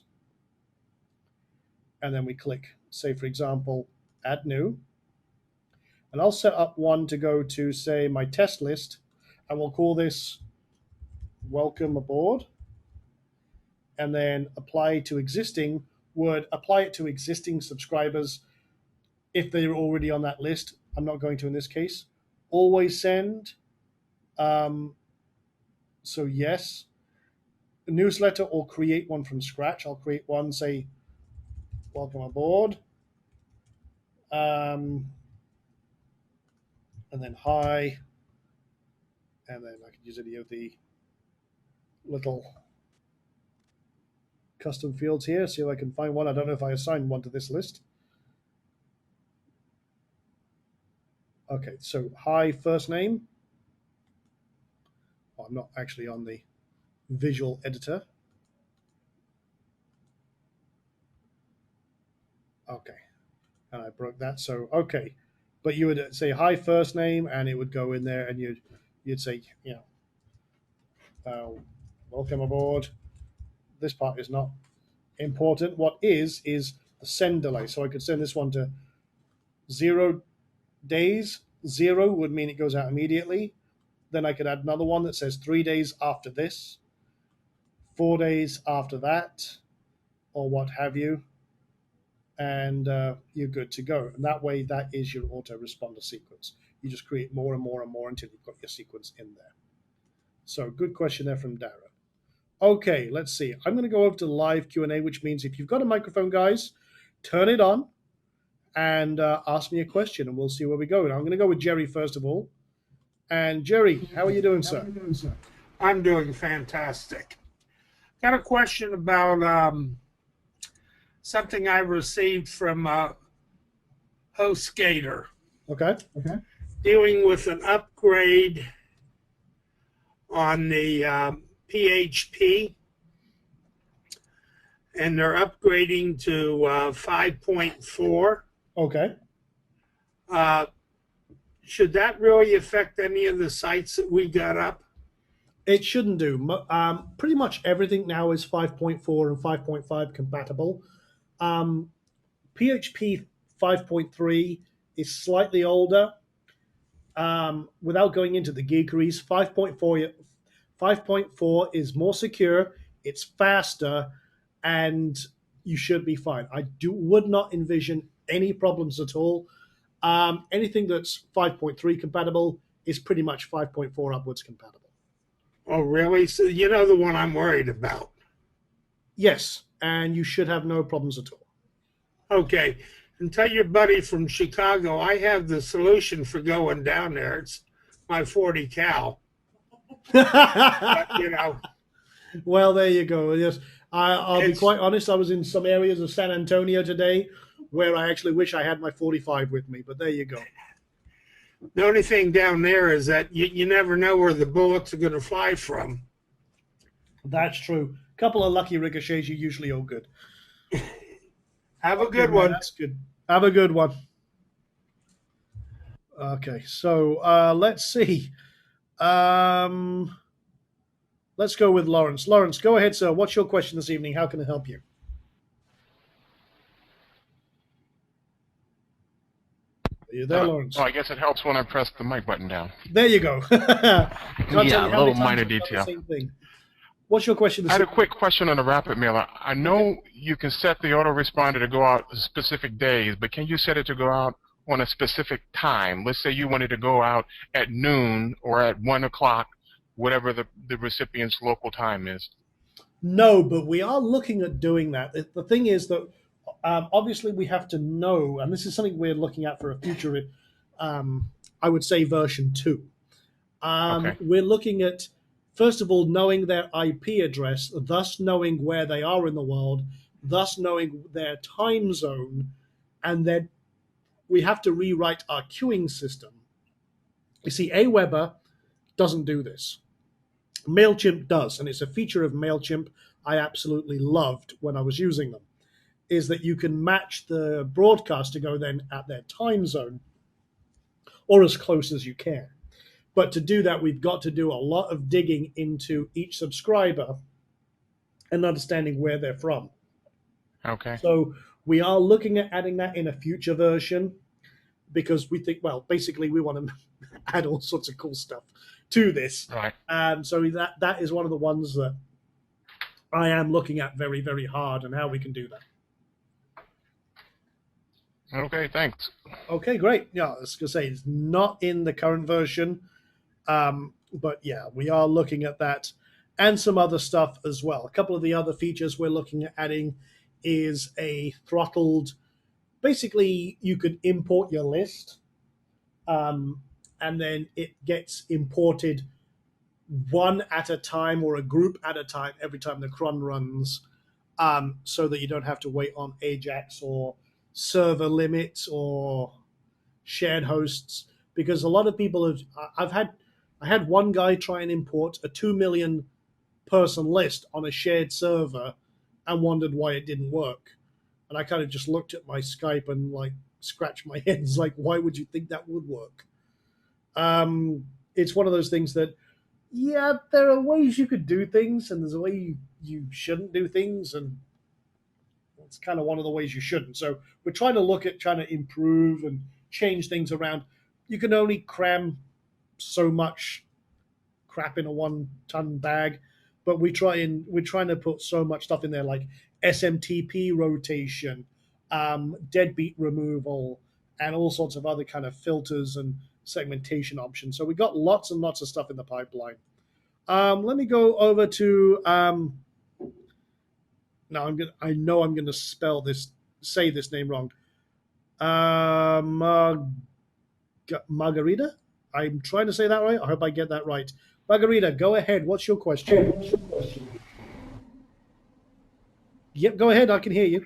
Speaker 1: and then we click, say for example, add new, and I'll set up one to go to, say, my test list, and we'll call this welcome aboard, and then apply to existing, would apply it to existing subscribers if they're already on that list. I'm not going to in this case. Always send. So yes. A newsletter or create one from scratch. I'll create one, say, welcome aboard. And then hi. And then I can use any of the little custom fields here, see if I can find one. I don't know if I assigned one to this list. Okay, so hi, first name. Oh, I'm not actually on the visual editor. Okay, and I broke that. So okay, but you would say hi, first name, and it would go in there, and you'd say, you know, welcome aboard. This part is not important. What is the send delay. So I could send this one to 0 days. 0 would mean it goes out immediately. Then I could add another one that says 3 days after this, 4 days after that, or what have you, and you're good to go. And that way, that is your autoresponder sequence. You just create more and more and more until you've got your sequence in there. So good question there from Dara. Okay, let's see. I'm going to go over to live Q&A, which means if you've got a microphone, guys, turn it on and ask me a question, and we'll see where we go. And I'm going to go with Jerry first of all. And Jerry, how are you doing, sir?
Speaker 3: I'm doing fantastic. Got a question about something I received from HostGator.
Speaker 1: Okay.
Speaker 3: Dealing with an upgrade on the PHP, and they're upgrading to 5.4.
Speaker 1: Okay.
Speaker 3: Should that really affect any of the sites that we got up?
Speaker 1: It shouldn't do. Pretty much everything now is 5.4 and 5.5 compatible. PHP 5.3 is slightly older. Without going into the geekeries, 5.4 is more secure, it's faster, and you should be fine. I would not envision any problems at all. Anything that's 5.3 compatible is pretty much 5.4 upwards compatible.
Speaker 3: Oh, really? So you know the one I'm worried about.
Speaker 1: Yes, and you should have no problems at all.
Speaker 3: Okay. And tell your buddy from Chicago, I have the solution for going down there. It's my 40 cal. But, you know.
Speaker 1: Well, there you go. Yes, I'll be quite honest. I was in some areas of San Antonio today where I actually wish I had my 45 with me, but there you go.
Speaker 3: The only thing down there is that you never know where the bullets are going to fly from.
Speaker 1: That's true. A couple of lucky ricochets, you're usually all good.
Speaker 3: Have a good one.
Speaker 1: That's good. Have a good one. Okay, so let's see. Let's go with Lawrence. Lawrence, go ahead, sir. What's your question this evening? How can I help you? Are you there, Lawrence?
Speaker 4: Oh, I guess it helps when I press the mic button down.
Speaker 1: There you go.
Speaker 4: Yeah, a little minor detail.
Speaker 1: What's your question this
Speaker 4: I had a
Speaker 1: evening?
Speaker 4: quick question on the Rapid Mailer. I know you can set the autoresponder to go out specific days, but can you set it to go out on a specific time? Let's say you wanted to go out at noon or at 1 o'clock. whatever the recipient's local time is?
Speaker 1: No, but we are looking at doing that. The thing is that obviously we have to know, and this is something we're looking at for a future, I would say version 2.
Speaker 4: Okay.
Speaker 1: We're looking at, first of all, knowing their IP address, thus knowing where they are in the world, thus knowing their time zone, and then we have to rewrite our queuing system. You see, Aweber doesn't do this. MailChimp does, and it's a feature of MailChimp I absolutely loved when I was using them, is that you can match the broadcast to go then at their time zone or as close as you can. But to do that, we've got to do a lot of digging into each subscriber and understanding where they're from.
Speaker 4: Okay.
Speaker 1: So we are looking at adding that in a future version because we think, well, basically we want to add all sorts of cool stuff to this.
Speaker 4: Right.
Speaker 1: So that is one of the ones that I am looking at very, very hard and how we can do that.
Speaker 4: Okay, thanks.
Speaker 1: Okay, great. Yeah, I was going to say it's not in the current version, but yeah, we are looking at that and some other stuff as well. A couple of the other features we're looking at adding is a throttled. Basically, you could import your list, and then it gets imported one at a time or a group at a time every time the cron runs, so that you don't have to wait on Ajax or server limits or shared hosts. Because a lot of people have, I had one guy try and import a 2 million person list on a shared server and wondered why it didn't work. And I kind of just looked at my Skype and like scratched my head. It's like, why would you think that would work? It's one of those things that, yeah, there are ways you could do things, and there's a way you shouldn't do things, and it's kind of one of the ways you shouldn't. So we're trying to improve and change things around. You can only cram so much crap in a 1-ton bag, but we're trying to put so much stuff in there, like SMTP rotation, deadbeat removal, and all sorts of other kind of filters and segmentation options. So we got lots and lots of stuff in the pipeline. Let me go over to now I know I'm gonna say this name wrong. Margarita? I'm trying to say that right. I hope I get that right. Margarita, go ahead. What's your question? Yep, go ahead. I can hear you.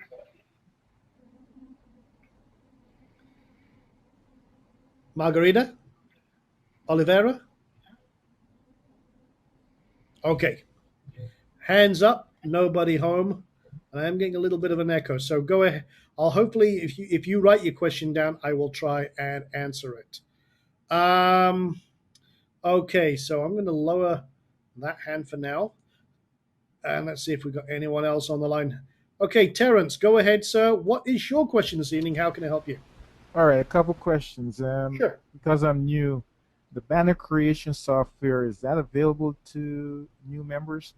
Speaker 1: Margarita? Oliveira? Okay. Hands up. Nobody home. I am getting a little bit of an echo. So go ahead. I'll hopefully, if you write your question down, I will try and answer it. Okay, so I'm going to lower that hand for now. And let's see if we've got anyone else on the line. Okay, Terrence, go ahead, sir. What is your question this evening? How can I help you?
Speaker 5: All right, a couple questions.
Speaker 1: Sure.
Speaker 5: Because I'm new, the banner creation software, is that available to new members?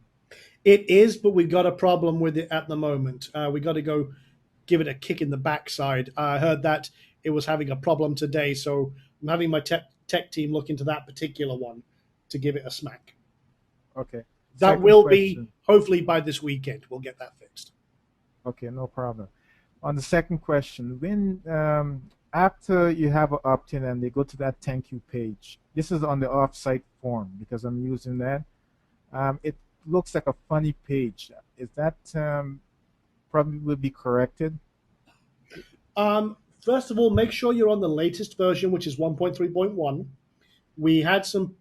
Speaker 1: It is, but we've got a problem with it at the moment. We got to go give it a kick in the backside. I heard that it was having a problem today, so I'm having my tech team look into that particular one to give it a smack.
Speaker 5: Okay.
Speaker 1: That
Speaker 5: Second
Speaker 1: will
Speaker 5: question.
Speaker 1: be, hopefully by this weekend, we'll get that fixed.
Speaker 5: Okay, no problem. On the second question, when after you have an opt-in and they go to that thank you page, this is on the off-site form because I'm using that. It looks like a funny page. Is that probably will be corrected?
Speaker 1: First of all, make sure you're on the latest version, which is 1.3.1. We had some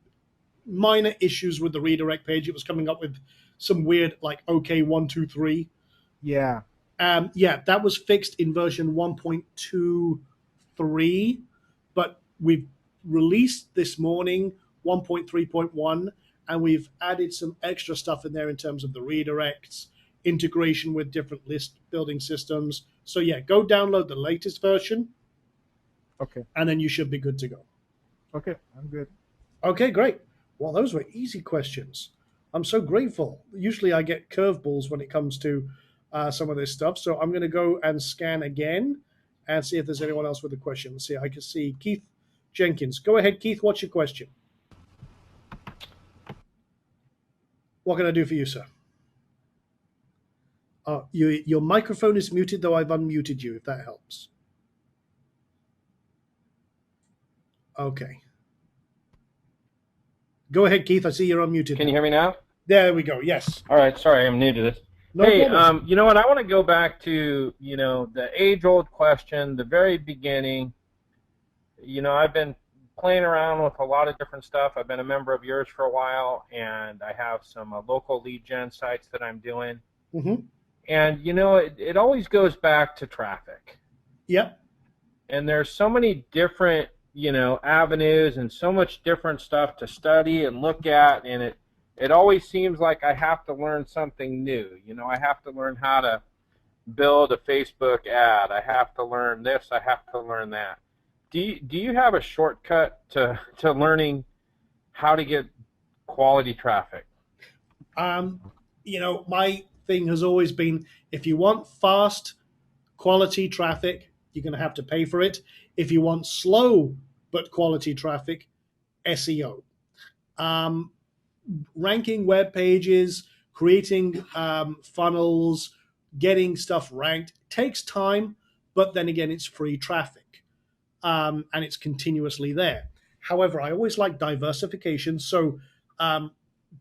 Speaker 1: minor issues with the redirect page. It was coming up with some weird, like, OK 123.
Speaker 5: Yeah.
Speaker 1: Yeah, that was fixed in version 1.23, but we've released this morning 1.3.1, and we've added some extra stuff in there in terms of the redirects, integration with different list building systems. So yeah, go download the latest version.
Speaker 5: Okay.
Speaker 1: And then you should be good to go.
Speaker 5: Okay, I'm good.
Speaker 1: Okay, great. Well, those were easy questions. I'm so grateful. Usually I get curveballs when it comes to some of this stuff. So I'm going to go and scan again and see if there's anyone else with a question. Let's see. I can see Keith Jenkins. Go ahead, Keith. What's your question? What can I do for you, sir? Your microphone is muted, though I've unmuted you, if that helps. Okay. Go ahead, Keith. I see you're unmuted.
Speaker 6: Can you hear me now?
Speaker 1: There we go. Yes.
Speaker 6: All right. Sorry, I'm new to this.
Speaker 1: No
Speaker 6: Hey,
Speaker 1: problem.
Speaker 6: you know what? I want to go back to, the age-old question, the very beginning. I've been playing around with a lot of different stuff. I've been a member of yours for a while, and I have some local lead gen sites that I'm doing.
Speaker 1: Mm-hmm.
Speaker 6: And, it always goes back to traffic.
Speaker 1: Yep.
Speaker 6: And there's so many different, avenues and so much different stuff to study and look at, and it always seems like I have to learn something new. I have to learn how to build a Facebook ad. I have to learn this. I have to learn that. Do you have a shortcut to learning how to get quality traffic?
Speaker 1: My thing has always been, if you want fast quality traffic, you're going to have to pay for it. If you want slow but quality traffic, SEO. Ranking web pages, creating funnels, getting stuff ranked takes time, but then again, it's free traffic, and it's continuously there. However, I always like diversification. So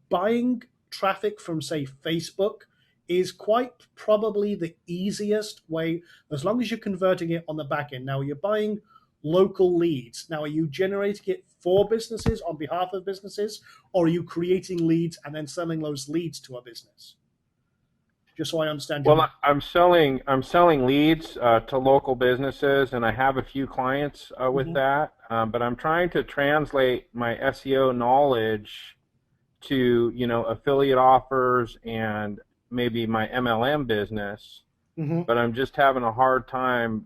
Speaker 1: buying traffic from, say, Facebook is quite probably the easiest way, as long as you're converting it on the back end. Now, you're buying local leads. Now, are you generating it for businesses on behalf of businesses, or are you creating leads and then selling those leads to a business? Just so I understand.
Speaker 6: Well, I'm selling leads to local businesses, and I have a few clients with that. But I'm trying to translate my SEO knowledge to affiliate offers and maybe my MLM business. But I'm just having a hard time,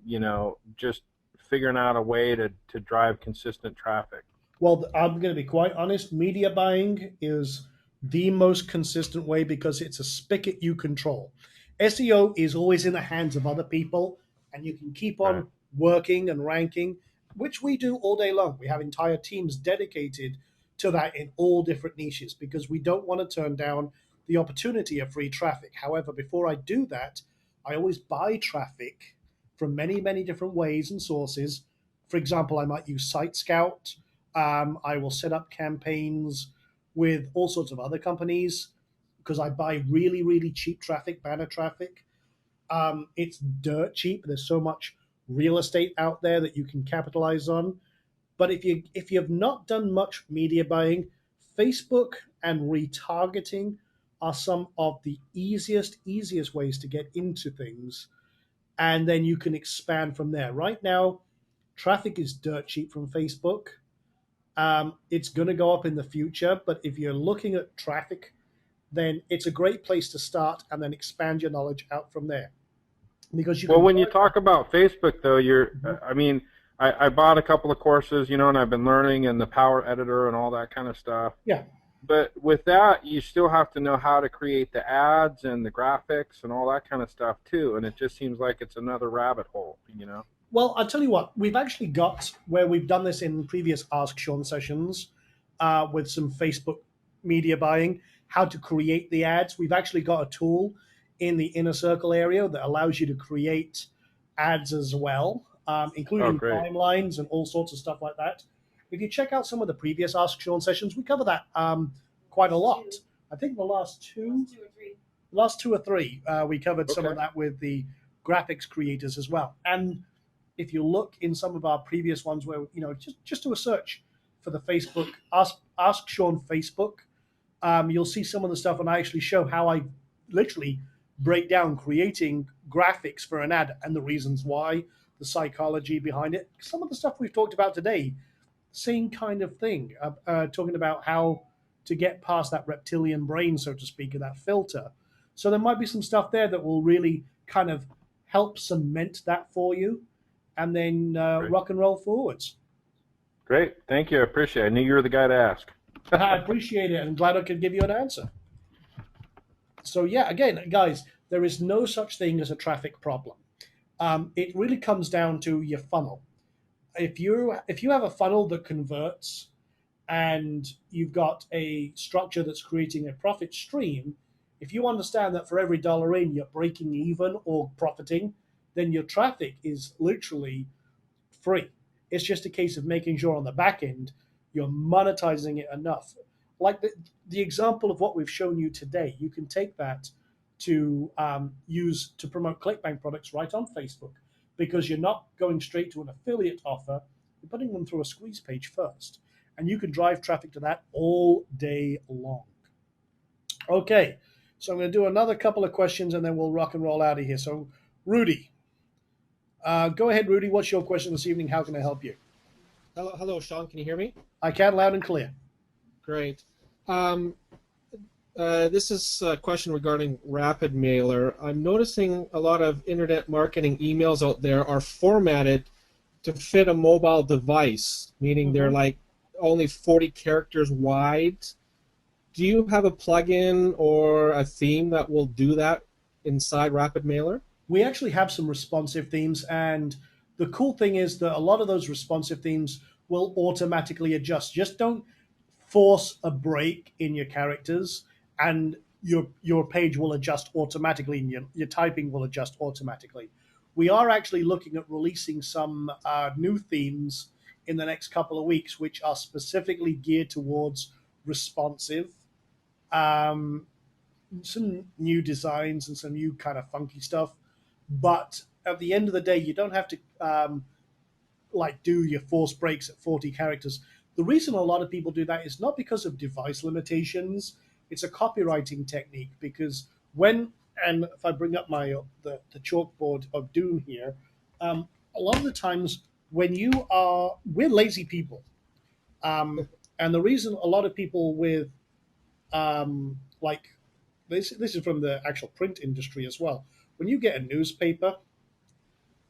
Speaker 6: just figuring out a way to drive consistent traffic.
Speaker 1: Well, I'm going to be quite honest. Media buying is the most consistent way because it's a spigot you control. SEO is always in the hands of other people, and you can keep on working and ranking, which we do all day long. We have entire teams dedicated to that in all different niches because we don't want to turn down the opportunity of free traffic. However, before I do that, I always buy traffic from many, many different ways and sources. For example, I might use SiteScout. I will set up campaigns with all sorts of other companies because I buy really, really cheap traffic, banner traffic. It's dirt cheap. There's so much real estate out there that you can capitalize on. But if you have not done much media buying, Facebook and retargeting are some of the easiest ways to get into things. And then you can expand from there. Right now, traffic is dirt cheap from Facebook. It's going to go up in the future, but if you're looking at traffic, then it's a great place to start and then expand your knowledge out from there. Because
Speaker 6: when you talk about Facebook, though, I bought a couple of courses, and I've been learning and the Power Editor and all that kind of stuff.
Speaker 1: Yeah.
Speaker 6: But with that, you still have to know how to create the ads and the graphics and all that kind of stuff too. And it just seems like it's another rabbit hole,
Speaker 1: Well, I'll tell you what, we've actually got where we've done this in previous Ask Sean sessions with some Facebook media buying, how to create the ads. We've actually got a tool in the Inner Circle area that allows you to create ads as well, including timelines and all sorts of stuff like that. If you check out some of the previous Ask Sean sessions, we cover that quite a lot. I think the last two or three, we covered some of that with the graphics creators as well. And if you look in some of our previous ones where, just do a search for the Facebook, Ask Sean Facebook, you'll see some of the stuff, and I actually show how I literally break down creating graphics for an ad and the reasons why, the psychology behind it. Some of the stuff we've talked about today, same kind of thing, talking about how to get past that reptilian brain, so to speak, and that filter. So there might be some stuff there that will really kind of help cement that for you, and then rock and roll forwards.
Speaker 6: Great. Thank you. I appreciate it. I knew you were the guy to ask.
Speaker 1: I appreciate it. I'm glad I could give you an answer. So yeah, again, guys, there is no such thing as a traffic problem. It really comes down to your funnel. If you have a funnel that converts and you've got a structure that's creating a profit stream, if you understand that for every dollar in you're breaking even or profiting, then your traffic is literally free. It's just a case of making sure on the back end you're monetizing it enough. Like the example of what we've shown you today, you can take that to use to promote ClickBank products right on Facebook, because you're not going straight to an affiliate offer, you're putting them through a squeeze page first. And you can drive traffic to that all day long. Okay, so I'm going to do another couple of questions and then we'll rock and roll out of here. So, Rudy, go ahead, Rudy. What's your question this evening? How can I help you?
Speaker 7: Hello, Sean. Can you hear me?
Speaker 1: I can, loud and clear.
Speaker 7: Great. This is a question regarding Rapid Mailer. I'm noticing a lot of internet marketing emails out there are formatted to fit a mobile device, meaning they're like only 40 characters wide. Do you have a plugin or a theme that will do that inside Rapid Mailer?
Speaker 1: We actually have some responsive themes, and the cool thing is that a lot of those responsive themes will automatically adjust. Just don't force a break in your characters, and your page will adjust automatically, and your typing will adjust automatically. We are actually looking at releasing some new themes in the next couple of weeks, which are specifically geared towards responsive. Some new designs and some new kind of funky stuff. But at the end of the day, you don't have to do your force breaks at 40 characters. The reason a lot of people do that is not because of device limitations. It's a copywriting technique, because and if I bring up the chalkboard of doom here, a lot of the times when we're lazy people. And the reason a lot of people with this is from the actual print industry as well. When you get a newspaper,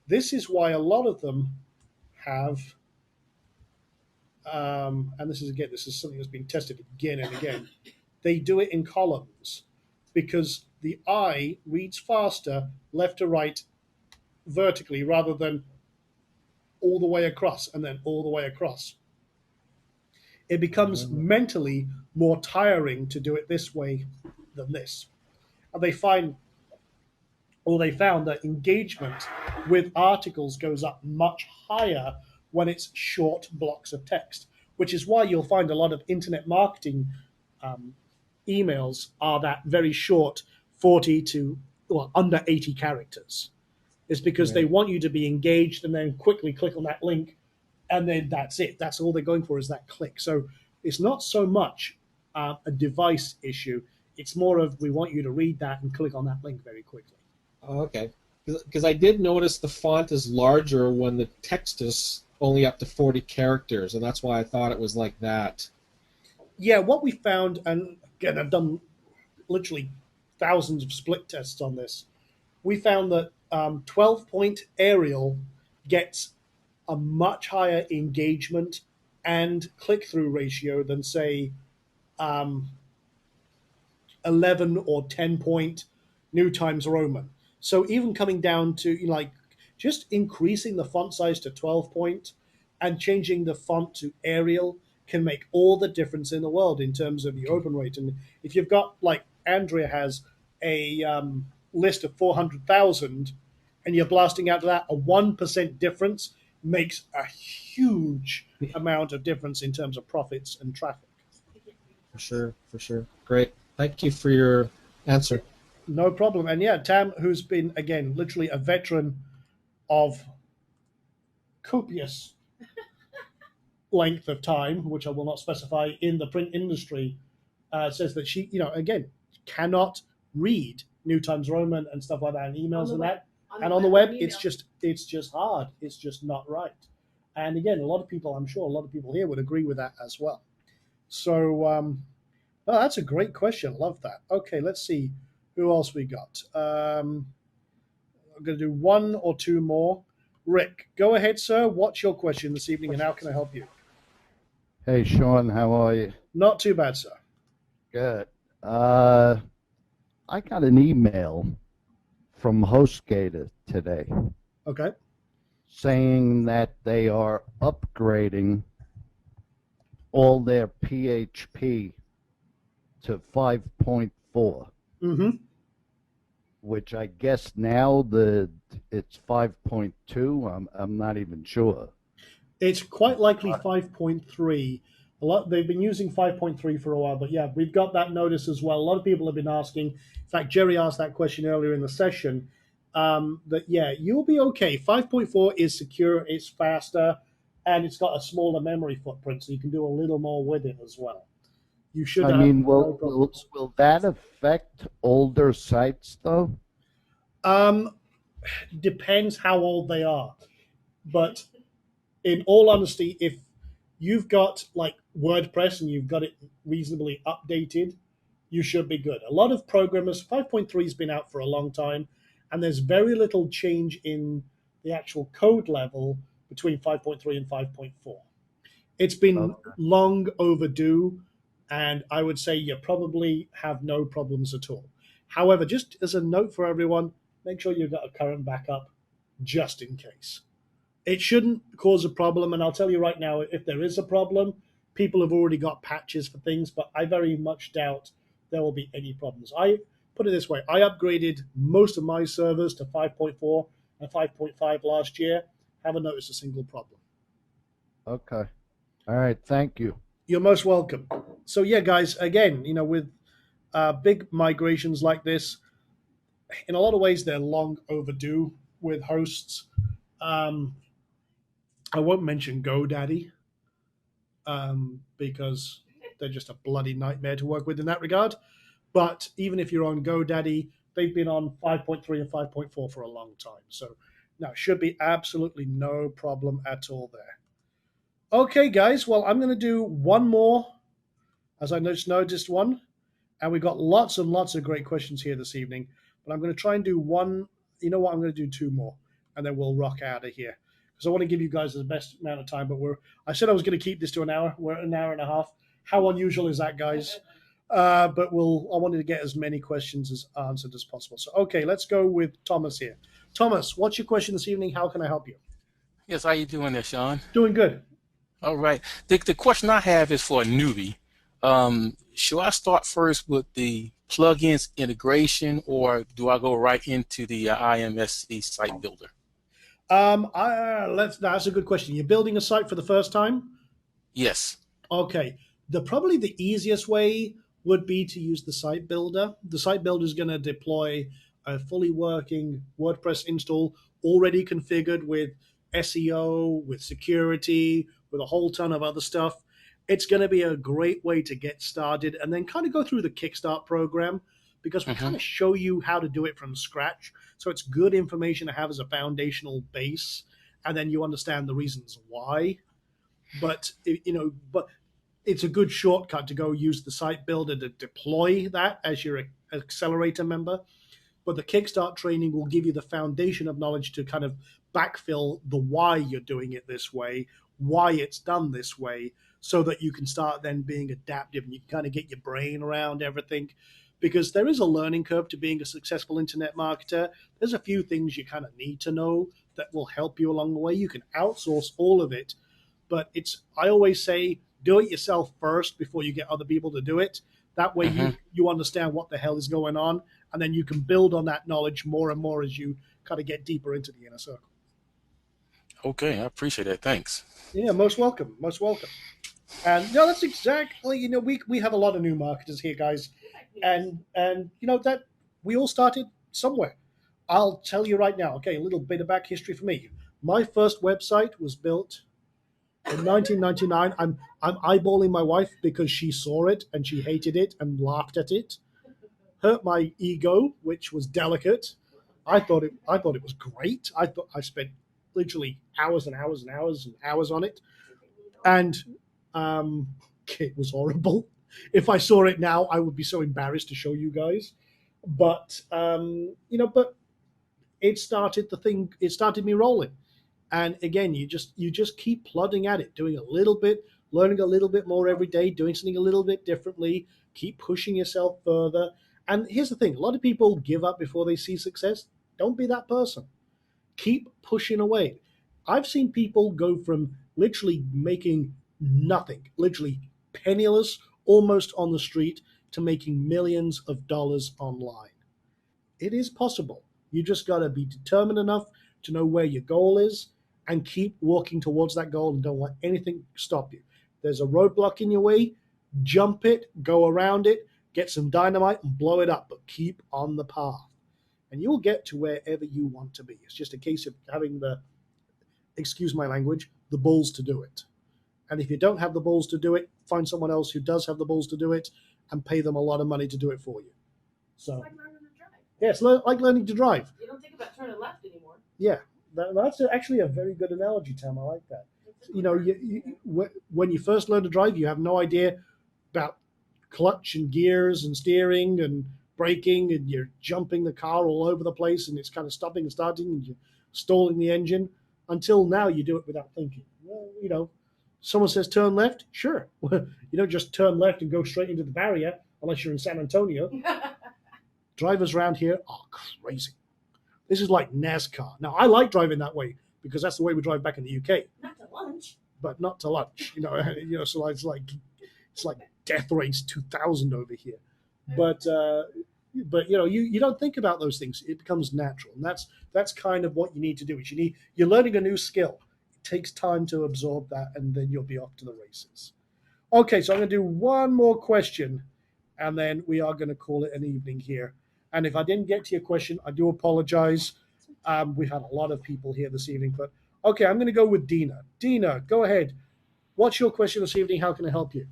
Speaker 1: this is why a lot of them have, and this is something that's been tested again and again. They do it in columns because the eye reads faster left to right vertically rather than all the way across and then all the way across. It becomes mentally more tiring to do it this way than this. And they found that engagement with articles goes up much higher when it's short blocks of text, which is why you'll find a lot of internet marketing emails are that very short, 40 to under 80 characters. It's because they want you to be engaged and then quickly click on that link, and then that's it. That's all they're going for, is that click. So it's not so much a device issue. It's more of, we want you to read that and click on that link very quickly.
Speaker 7: Oh, okay. Because I did notice the font is larger when the text is only up to 40 characters, and that's why I thought it was like that.
Speaker 1: Yeah, what we found, and again, I've done literally thousands of split tests on this, we found that 12-point Arial gets a much higher engagement and click-through ratio than, say, 11 or 10-point New Times Roman. So even coming down to just increasing the font size to 12-point and changing the font to Arial can make all the difference in the world in terms of the open rate. And if you've got, like Andrea has, a list of 400,000 and you're blasting out to that, a 1% difference makes a huge amount of difference in terms of profits and traffic.
Speaker 7: For sure. Great. Thank you for your answer.
Speaker 1: No problem. And yeah, Tam, who's been, again, literally a veteran of copious length of time, which I will not specify, in the print industry, says that she, again, cannot read New Times Roman and stuff like that, and emails and that. And on the web, it's just hard. It's just not right. And again, I'm sure a lot of people here would agree with that as well. So, that's a great question. Love that. Okay, let's see who else we got. I'm going to do one or two more. Rick, go ahead, sir. What's your question this evening, and how can I help you?
Speaker 8: Hey, Sean, how are you?
Speaker 1: Not too bad, sir.
Speaker 8: Good. I got an email from HostGator today
Speaker 1: Okay.
Speaker 8: saying that they are upgrading all their PHP to 5.4,
Speaker 1: Mm-hmm.
Speaker 8: which I guess now it's 5.2. I'm not even sure.
Speaker 1: It's quite likely 5.3. They've been using 5.3 for a while, but yeah, we've got that notice as well. A lot of people have been asking. In fact, Jerry asked that question earlier in the session. That yeah, you'll be okay. 5.4 is secure, it's faster, and it's got a smaller memory footprint, so you can do a little more with it as well. You should.
Speaker 8: I
Speaker 1: have
Speaker 8: mean,
Speaker 1: no problems.
Speaker 8: will that affect older sites though?
Speaker 1: Depends how old they are, but in all honesty, if you've got like WordPress and you've got it reasonably updated, you should be good. A lot of programmers, 5.3 has been out for a long time, and there's very little change in the actual code level between 5.3 and 5.4. It's been long overdue, and I would say you probably have no problems at all. However, just as a note for everyone, make sure you've got a current backup just in case. It shouldn't cause a problem, and I'll tell you right now, if there is a problem, people have already got patches for things, but I very much doubt there will be any problems. I put it this way, I upgraded most of my servers to 5.4 and 5.5 last year. Haven't noticed a single problem.
Speaker 8: Okay. All right. Thank you.
Speaker 1: You're most welcome. So yeah, guys, again, with big migrations like this, in a lot of ways, they're long overdue with hosts. I won't mention GoDaddy because they're just a bloody nightmare to work with in that regard. But even if you're on GoDaddy, they've been on 5.3 and 5.4 for a long time. So no, should be absolutely no problem at all there. Okay, guys. Well, I'm going to do one more, as I just noticed one. And we've got lots and lots of great questions here this evening. But I'm going to try and do one. You know what? I'm going to do two more, and then we'll rock out of here. Because I want to give you guys the best amount of time. But I said I was going to keep this to an hour. We're at an hour and a half. How unusual is that, guys? But I wanted to get as many questions as answered as possible. So, okay, let's go with Thomas here. Thomas, what's your question this evening? How can I help you?
Speaker 9: Yes, how you doing there, Sean?
Speaker 1: Doing good.
Speaker 9: All right. The question I have is for a newbie. Should I start first with the plugins integration, or do I go right into the IMSC site builder?
Speaker 1: That's a good question. You're building a site for the first time?
Speaker 9: Yes.
Speaker 1: Okay. Probably the easiest way would be to use the site builder. The site builder is going to deploy a fully working WordPress install already configured with SEO, with security, with a whole ton of other stuff. It's going to be a great way to get started and then kind of go through the Kickstart program, because we kind of show you how to do it from scratch. So it's good information to have as a foundational base, and then you understand the reasons why. But it's a good shortcut to go use the site builder to deploy that as your accelerator member. But the Kickstart training will give you the foundation of knowledge to kind of backfill the why you're doing it this way, why it's done this way, so that you can start then being adaptive and you can kind of get your brain around everything. Because there is a learning curve to being a successful internet marketer. There's a few things you kind of need to know that will help you along the way. You can outsource all of it, but I always say, do it yourself first before you get other people to do it. That way you understand what the hell is going on, and then you can build on that knowledge more and more as you kind of get deeper into the inner circle.
Speaker 9: Okay, I appreciate that. Thanks.
Speaker 1: Yeah, most welcome. Most welcome. And that's exactly, we have a lot of new marketers here, guys. And that we all started somewhere. I'll tell you right now, okay, a little bit of back history for me. My first website was built in 1999. I'm eyeballing my wife because she saw it and she hated it and laughed at it. Hurt my ego, which was delicate. I thought it was great. I spent literally hours and hours and hours and hours on it. And it was horrible. If I saw it now, I would be so embarrassed to show you guys. But but it started the thing. It started me rolling. And again, you just keep plodding at it, doing a little bit, learning a little bit more every day, doing something a little bit differently. Keep pushing yourself further. And here's the thing: a lot of people give up before they see success. Don't be that person. Keep pushing away. I've seen people go from literally making nothing, literally penniless, almost on the street, to making millions of dollars online. It is possible. You just got to be determined enough to know where your goal is and keep walking towards that goal and don't let anything stop you. There's a roadblock in your way, jump it, go around it, get some dynamite and blow it up, but keep on the path. And you'll get to wherever you want to be. It's just a case of having the, excuse my language, the balls to do it. And if you don't have the balls to do it, find someone else who does have the balls to do it and pay them a lot of money to do it for you. So,
Speaker 2: It's like learning to drive.
Speaker 1: yeah, it's like learning to drive.
Speaker 2: You don't think about turning left anymore.
Speaker 1: Yeah, that's actually a very good analogy, Tam. I like that. You know, when you first learn to drive, you have no idea about clutch and gears and steering and braking, and you're jumping the car all over the place, and it's kind of stopping and starting, and you're stalling the engine. Until now, you do it without thinking. Well, you know, someone says turn left, sure. You don't just turn left and go straight into the barrier unless you're in San Antonio. Drivers around here are crazy. This is like NASCAR. Now, I like driving that way because that's the way we drive back in the UK,
Speaker 2: Not to lunch.
Speaker 1: but not to lunch. So it's like Death Race 2000 over here. But you don't think about those things. It becomes natural, and that's kind of what you need to do. Is you're learning a new skill. It takes time to absorb that, and then you'll be off to the races. Okay, so I'm going to do one more question, and then we are going to call it an evening here. And if I didn't get to your question, I do apologize. We've had a lot of people here this evening, but okay, I'm going to go with Dina. Dina, go ahead. What's your question this evening? How can I help you?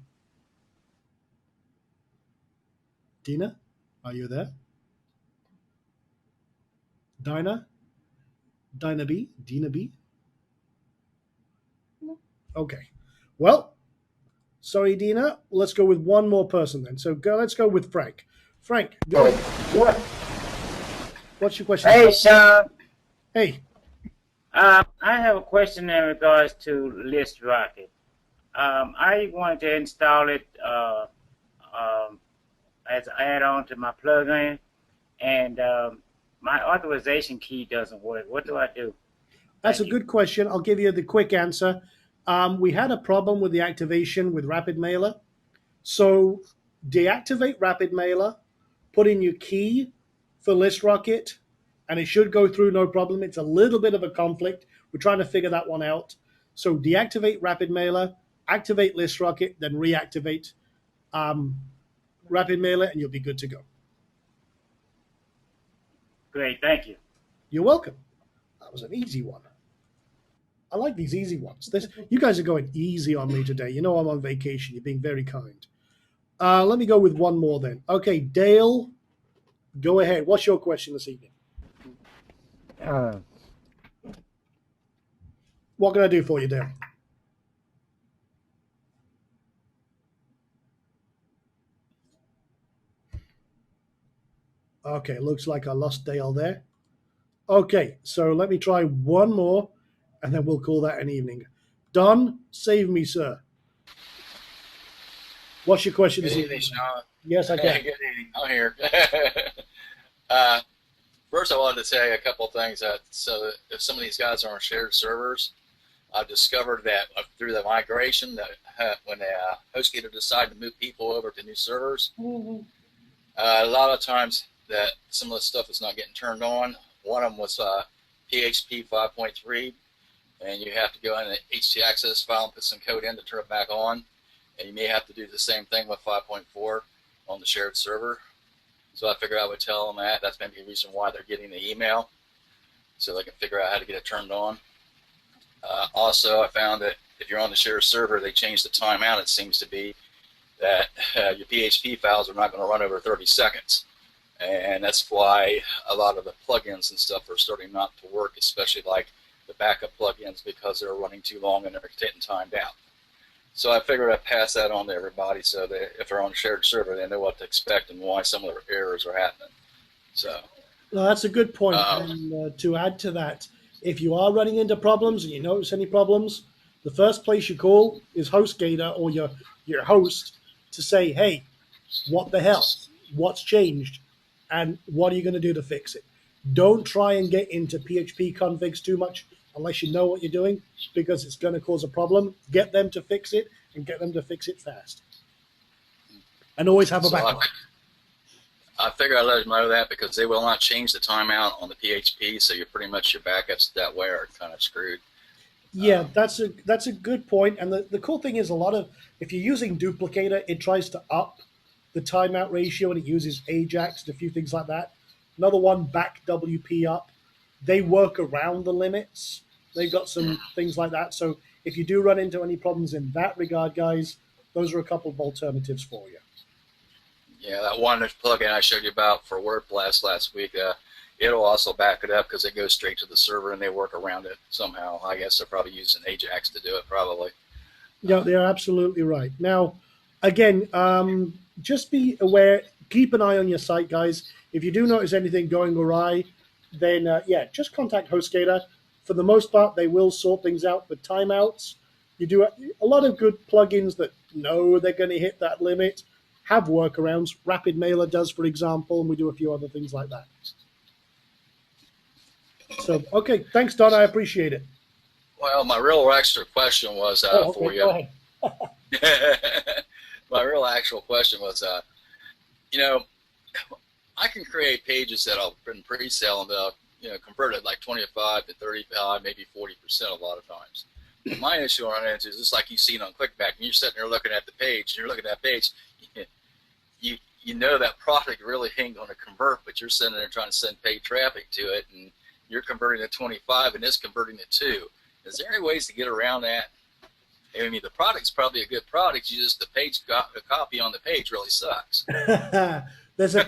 Speaker 1: Dina, are you there? Dinah? Dinah B? Dina B?
Speaker 2: No.
Speaker 1: Okay. Well, sorry, Dina. Let's go with one more person then. So let's go with Frank. Frank, go ahead. What's your question?
Speaker 10: Hey, Sean.
Speaker 1: Hey.
Speaker 10: I have a question in regards to List Rocket. I wanted to install it as an add-on to my plugin, and my authorization key doesn't work. What do I do?
Speaker 1: That's a good question. I'll give you the quick answer. We had a problem with the activation with Rapid Mailer. So deactivate Rapid Mailer, put in your key for List Rocket, and it should go through no problem. It's a little bit of a conflict. We're trying to figure that one out. So deactivate Rapid Mailer, activate List Rocket, then reactivate Rapid Mailer, and you'll be good to go.
Speaker 10: Great, thank you.
Speaker 1: You're welcome. That was an easy one. I like these easy ones. You guys are going easy on me today. You know I'm on vacation. You're being very kind. Let me go with one more then. Okay, Dale, go ahead. What's your question this evening? What can I do for you, Dale? Okay, looks like I lost Dale there. Okay, so let me try one more, and then we'll call that an evening. Don, save me, sir. What's your question
Speaker 11: Good
Speaker 1: this
Speaker 11: evening,
Speaker 1: evening?
Speaker 11: Sean.
Speaker 1: Yes, I can.
Speaker 11: Good evening. I'm here. First, I wanted to say a couple of things. So if some of these guys are on shared servers, I've discovered that through the migration, that when the HostGator decided to move people over to new servers, a lot of times that some of the stuff is not getting turned on. One of them was PHP 5.3, and you have to go in the htaccess file and put some code in to turn it back on. And you may have to do the same thing with 5.4 on the shared server. So I figured I would tell them that. That's maybe a reason why they're getting the email, so they can figure out how to get it turned on. Also, I found that if you're on the shared server, they changed the timeout. It seems to be that your PHP files are not going to run over 30 seconds. And that's why a lot of the plugins and stuff are starting not to work, especially like the backup plugins, because they're running too long and they're getting timed out. So I figured I'd pass that on to everybody so that if they're on a shared server, they know what to expect and why some of their errors are happening. So,
Speaker 1: No, that's a good point. And to add to that, if you are running into problems and you notice any problems, the first place you call is HostGator or your host to say, hey, what the hell? What's changed? And what are you going to do to fix it? Don't try and get into PHP configs too much unless you know what you're doing, because it's going to cause a problem. Get them to fix it and get them to fix it fast. And always have a backup.
Speaker 11: I figure I let them know that because they will not change the timeout on the PHP, so you're pretty much your backups that way are kind of screwed.
Speaker 1: Yeah, that's a good point. And the cool thing is if you're using Duplicator, it tries to up the timeout ratio and it uses Ajax and a few things like that. Another one, Back WP Up. They work around the limits. They've got some things like that. So if you do run into any problems in that regard, guys, those are a couple of alternatives for you.
Speaker 11: Yeah, that one plugin I showed you about for WordPress last week, it'll also back it up because it goes straight to the server and they work around it somehow. I guess they're probably using Ajax to do it, probably.
Speaker 1: Yeah, they're absolutely right. Now, again, just be aware, keep an eye on your site, guys. If you do notice anything going awry, then, just contact HostGator. For the most part, they will sort things out with timeouts. You do a lot of good plugins that know they're going to hit that limit, have workarounds. Rapid Mailer does, for example, and we do a few other things like that. So, okay, thanks, Don. I appreciate it.
Speaker 11: Well, my real extra question was for you.
Speaker 1: Go ahead.
Speaker 11: My real actual question was, I can create pages that I'll been pre-sale and they'll, convert it like 25 to 35, maybe 40% a lot of times. My issue on it is just like you've seen on ClickBank. You're sitting there looking at the page, and you're looking at that page. You know that product really ain't going to convert, but you're sitting there trying to send paid traffic to it, and you're converting to 25, and it's converting to 2. Is there any ways to get around that? I mean, the product's probably a good product. You just the copy on the page really sucks.
Speaker 1: There's a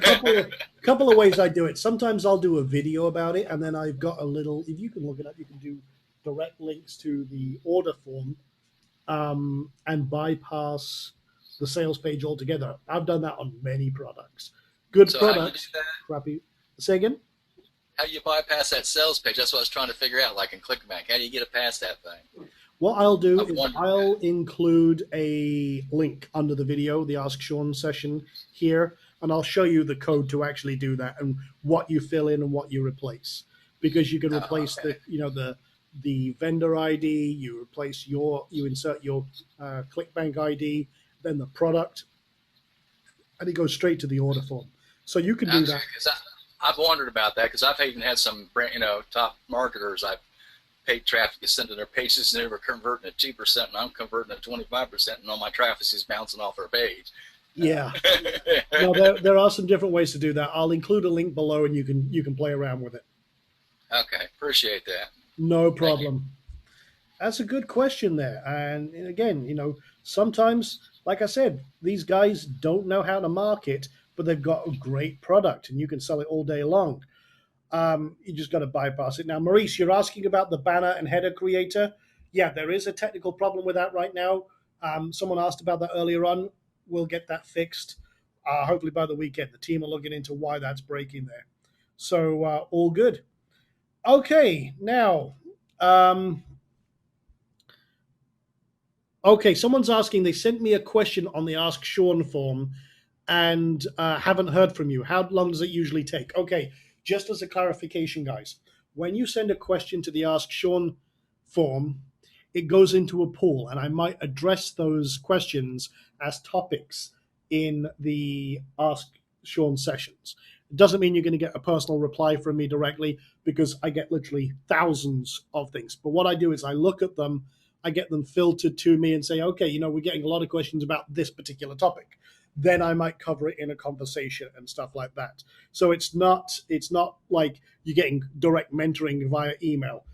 Speaker 1: couple of ways I do it. Sometimes I'll do a video about it, and then I've got a little. If you can look it up, you can do direct links to the order form and bypass the sales page altogether. I've done that on many products. Good products, crappy. Say again?
Speaker 11: How do you bypass that sales page? That's what I was trying to figure out, like in ClickBank. How do you get it past that thing?
Speaker 1: What I'll do is I'll include a link under the video, the Ask Sean session here, and I'll show you the code to actually do that and what you fill in and what you replace. Because you can replace the vendor ID, you insert your ClickBank ID, then the product, and it goes straight to the order form. So you can do that.
Speaker 11: I've wondered about that because I've even had some top marketers I've paid traffic to send to their pages and they were converting at 2% and I'm converting at 25% and all my traffic is bouncing off their page.
Speaker 1: Yeah. No, there are some different ways to do that. I'll include a link below and you can play around with it.
Speaker 11: Okay, appreciate that.
Speaker 1: No problem. That's a good question there. And again, sometimes, like I said, these guys don't know how to market, but they've got a great product and you can sell it all day long. You just got to bypass it. Now, Maurice, you're asking about the banner and header creator. Yeah, there is a technical problem with that right now. Someone asked about that earlier on. We'll get that fixed. Hopefully by the weekend. The team are looking into why that's breaking there. So all good. Okay, now. Okay, someone's asking, they sent me a question on the Ask Sean form and haven't heard from you. How long does it usually take? Okay, just as a clarification, guys, when you send a question to the Ask Sean form, it goes into a pool, and I might address those questions as topics in the Ask Sean sessions. It doesn't mean you're going to get a personal reply from me directly because I get literally thousands of things. But what I do is I look at them, I get them filtered to me and say, okay, we're getting a lot of questions about this particular topic. Then I might cover it in a conversation and stuff like that. So it's not like you're getting direct mentoring via email.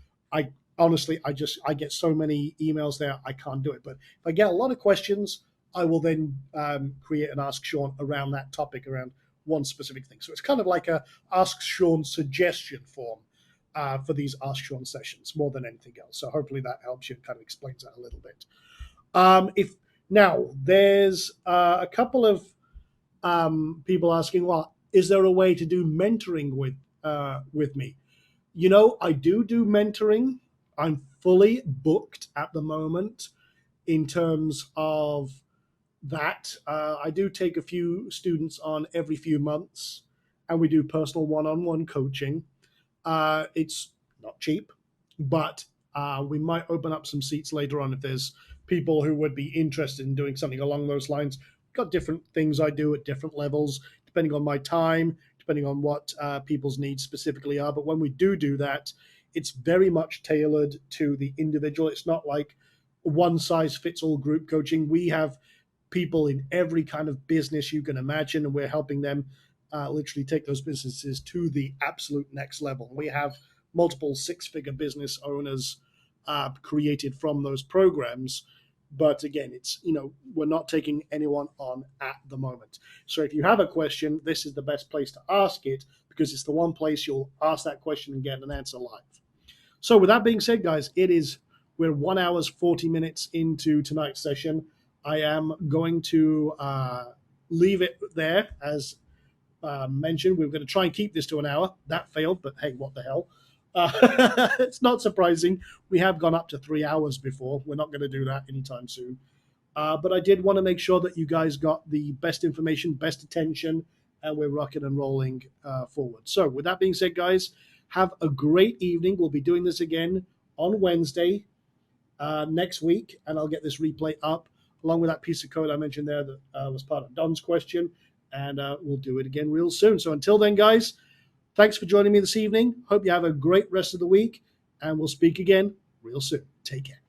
Speaker 1: Honestly, I get so many emails there, I can't do it. But if I get a lot of questions, I will then create an Ask Sean around that topic, around one specific thing. So it's kind of like a Ask Sean suggestion form for these Ask Sean sessions more than anything else. So hopefully that helps you and kind of explains that a little bit. Now, there's a couple of people asking, well, is there a way to do mentoring with me? I do mentoring. I'm fully booked at the moment in terms of that. I do take a few students on every few months, and we do personal one-on-one coaching. It's not cheap, but We might open up some seats later on if there's people who would be interested in doing something along those lines. Got different things I do at different levels, depending on my time, depending on what people's needs specifically are. But when we do that, it's very much tailored to the individual. It's not like one size fits all group coaching. We have people in every kind of business you can imagine, and we're helping them literally take those businesses to the absolute next level. We have multiple six-figure business owners created from those programs. But again, it's, we're not taking anyone on at the moment. So if you have a question, this is the best place to ask it, because it's the one place you'll ask that question and get an answer live. So with that being said, guys, we're 1 hour 40 minutes into tonight's session. I am going to leave it there. As mentioned, we're going to try and keep this to an hour. That failed, but hey, what the hell? It's not surprising. We have gone up to 3 hours before. We're not going to do that anytime soon. But I did want to make sure that you guys got the best information, best attention, and we're rocking and rolling forward. So with that being said, guys, have a great evening. We'll be doing this again on Wednesday next week, and I'll get this replay up along with that piece of code I mentioned there that was part of Don's question, and we'll do it again real soon. So until then, guys, thanks for joining me this evening. Hope you have a great rest of the week, and we'll speak again real soon. Take care.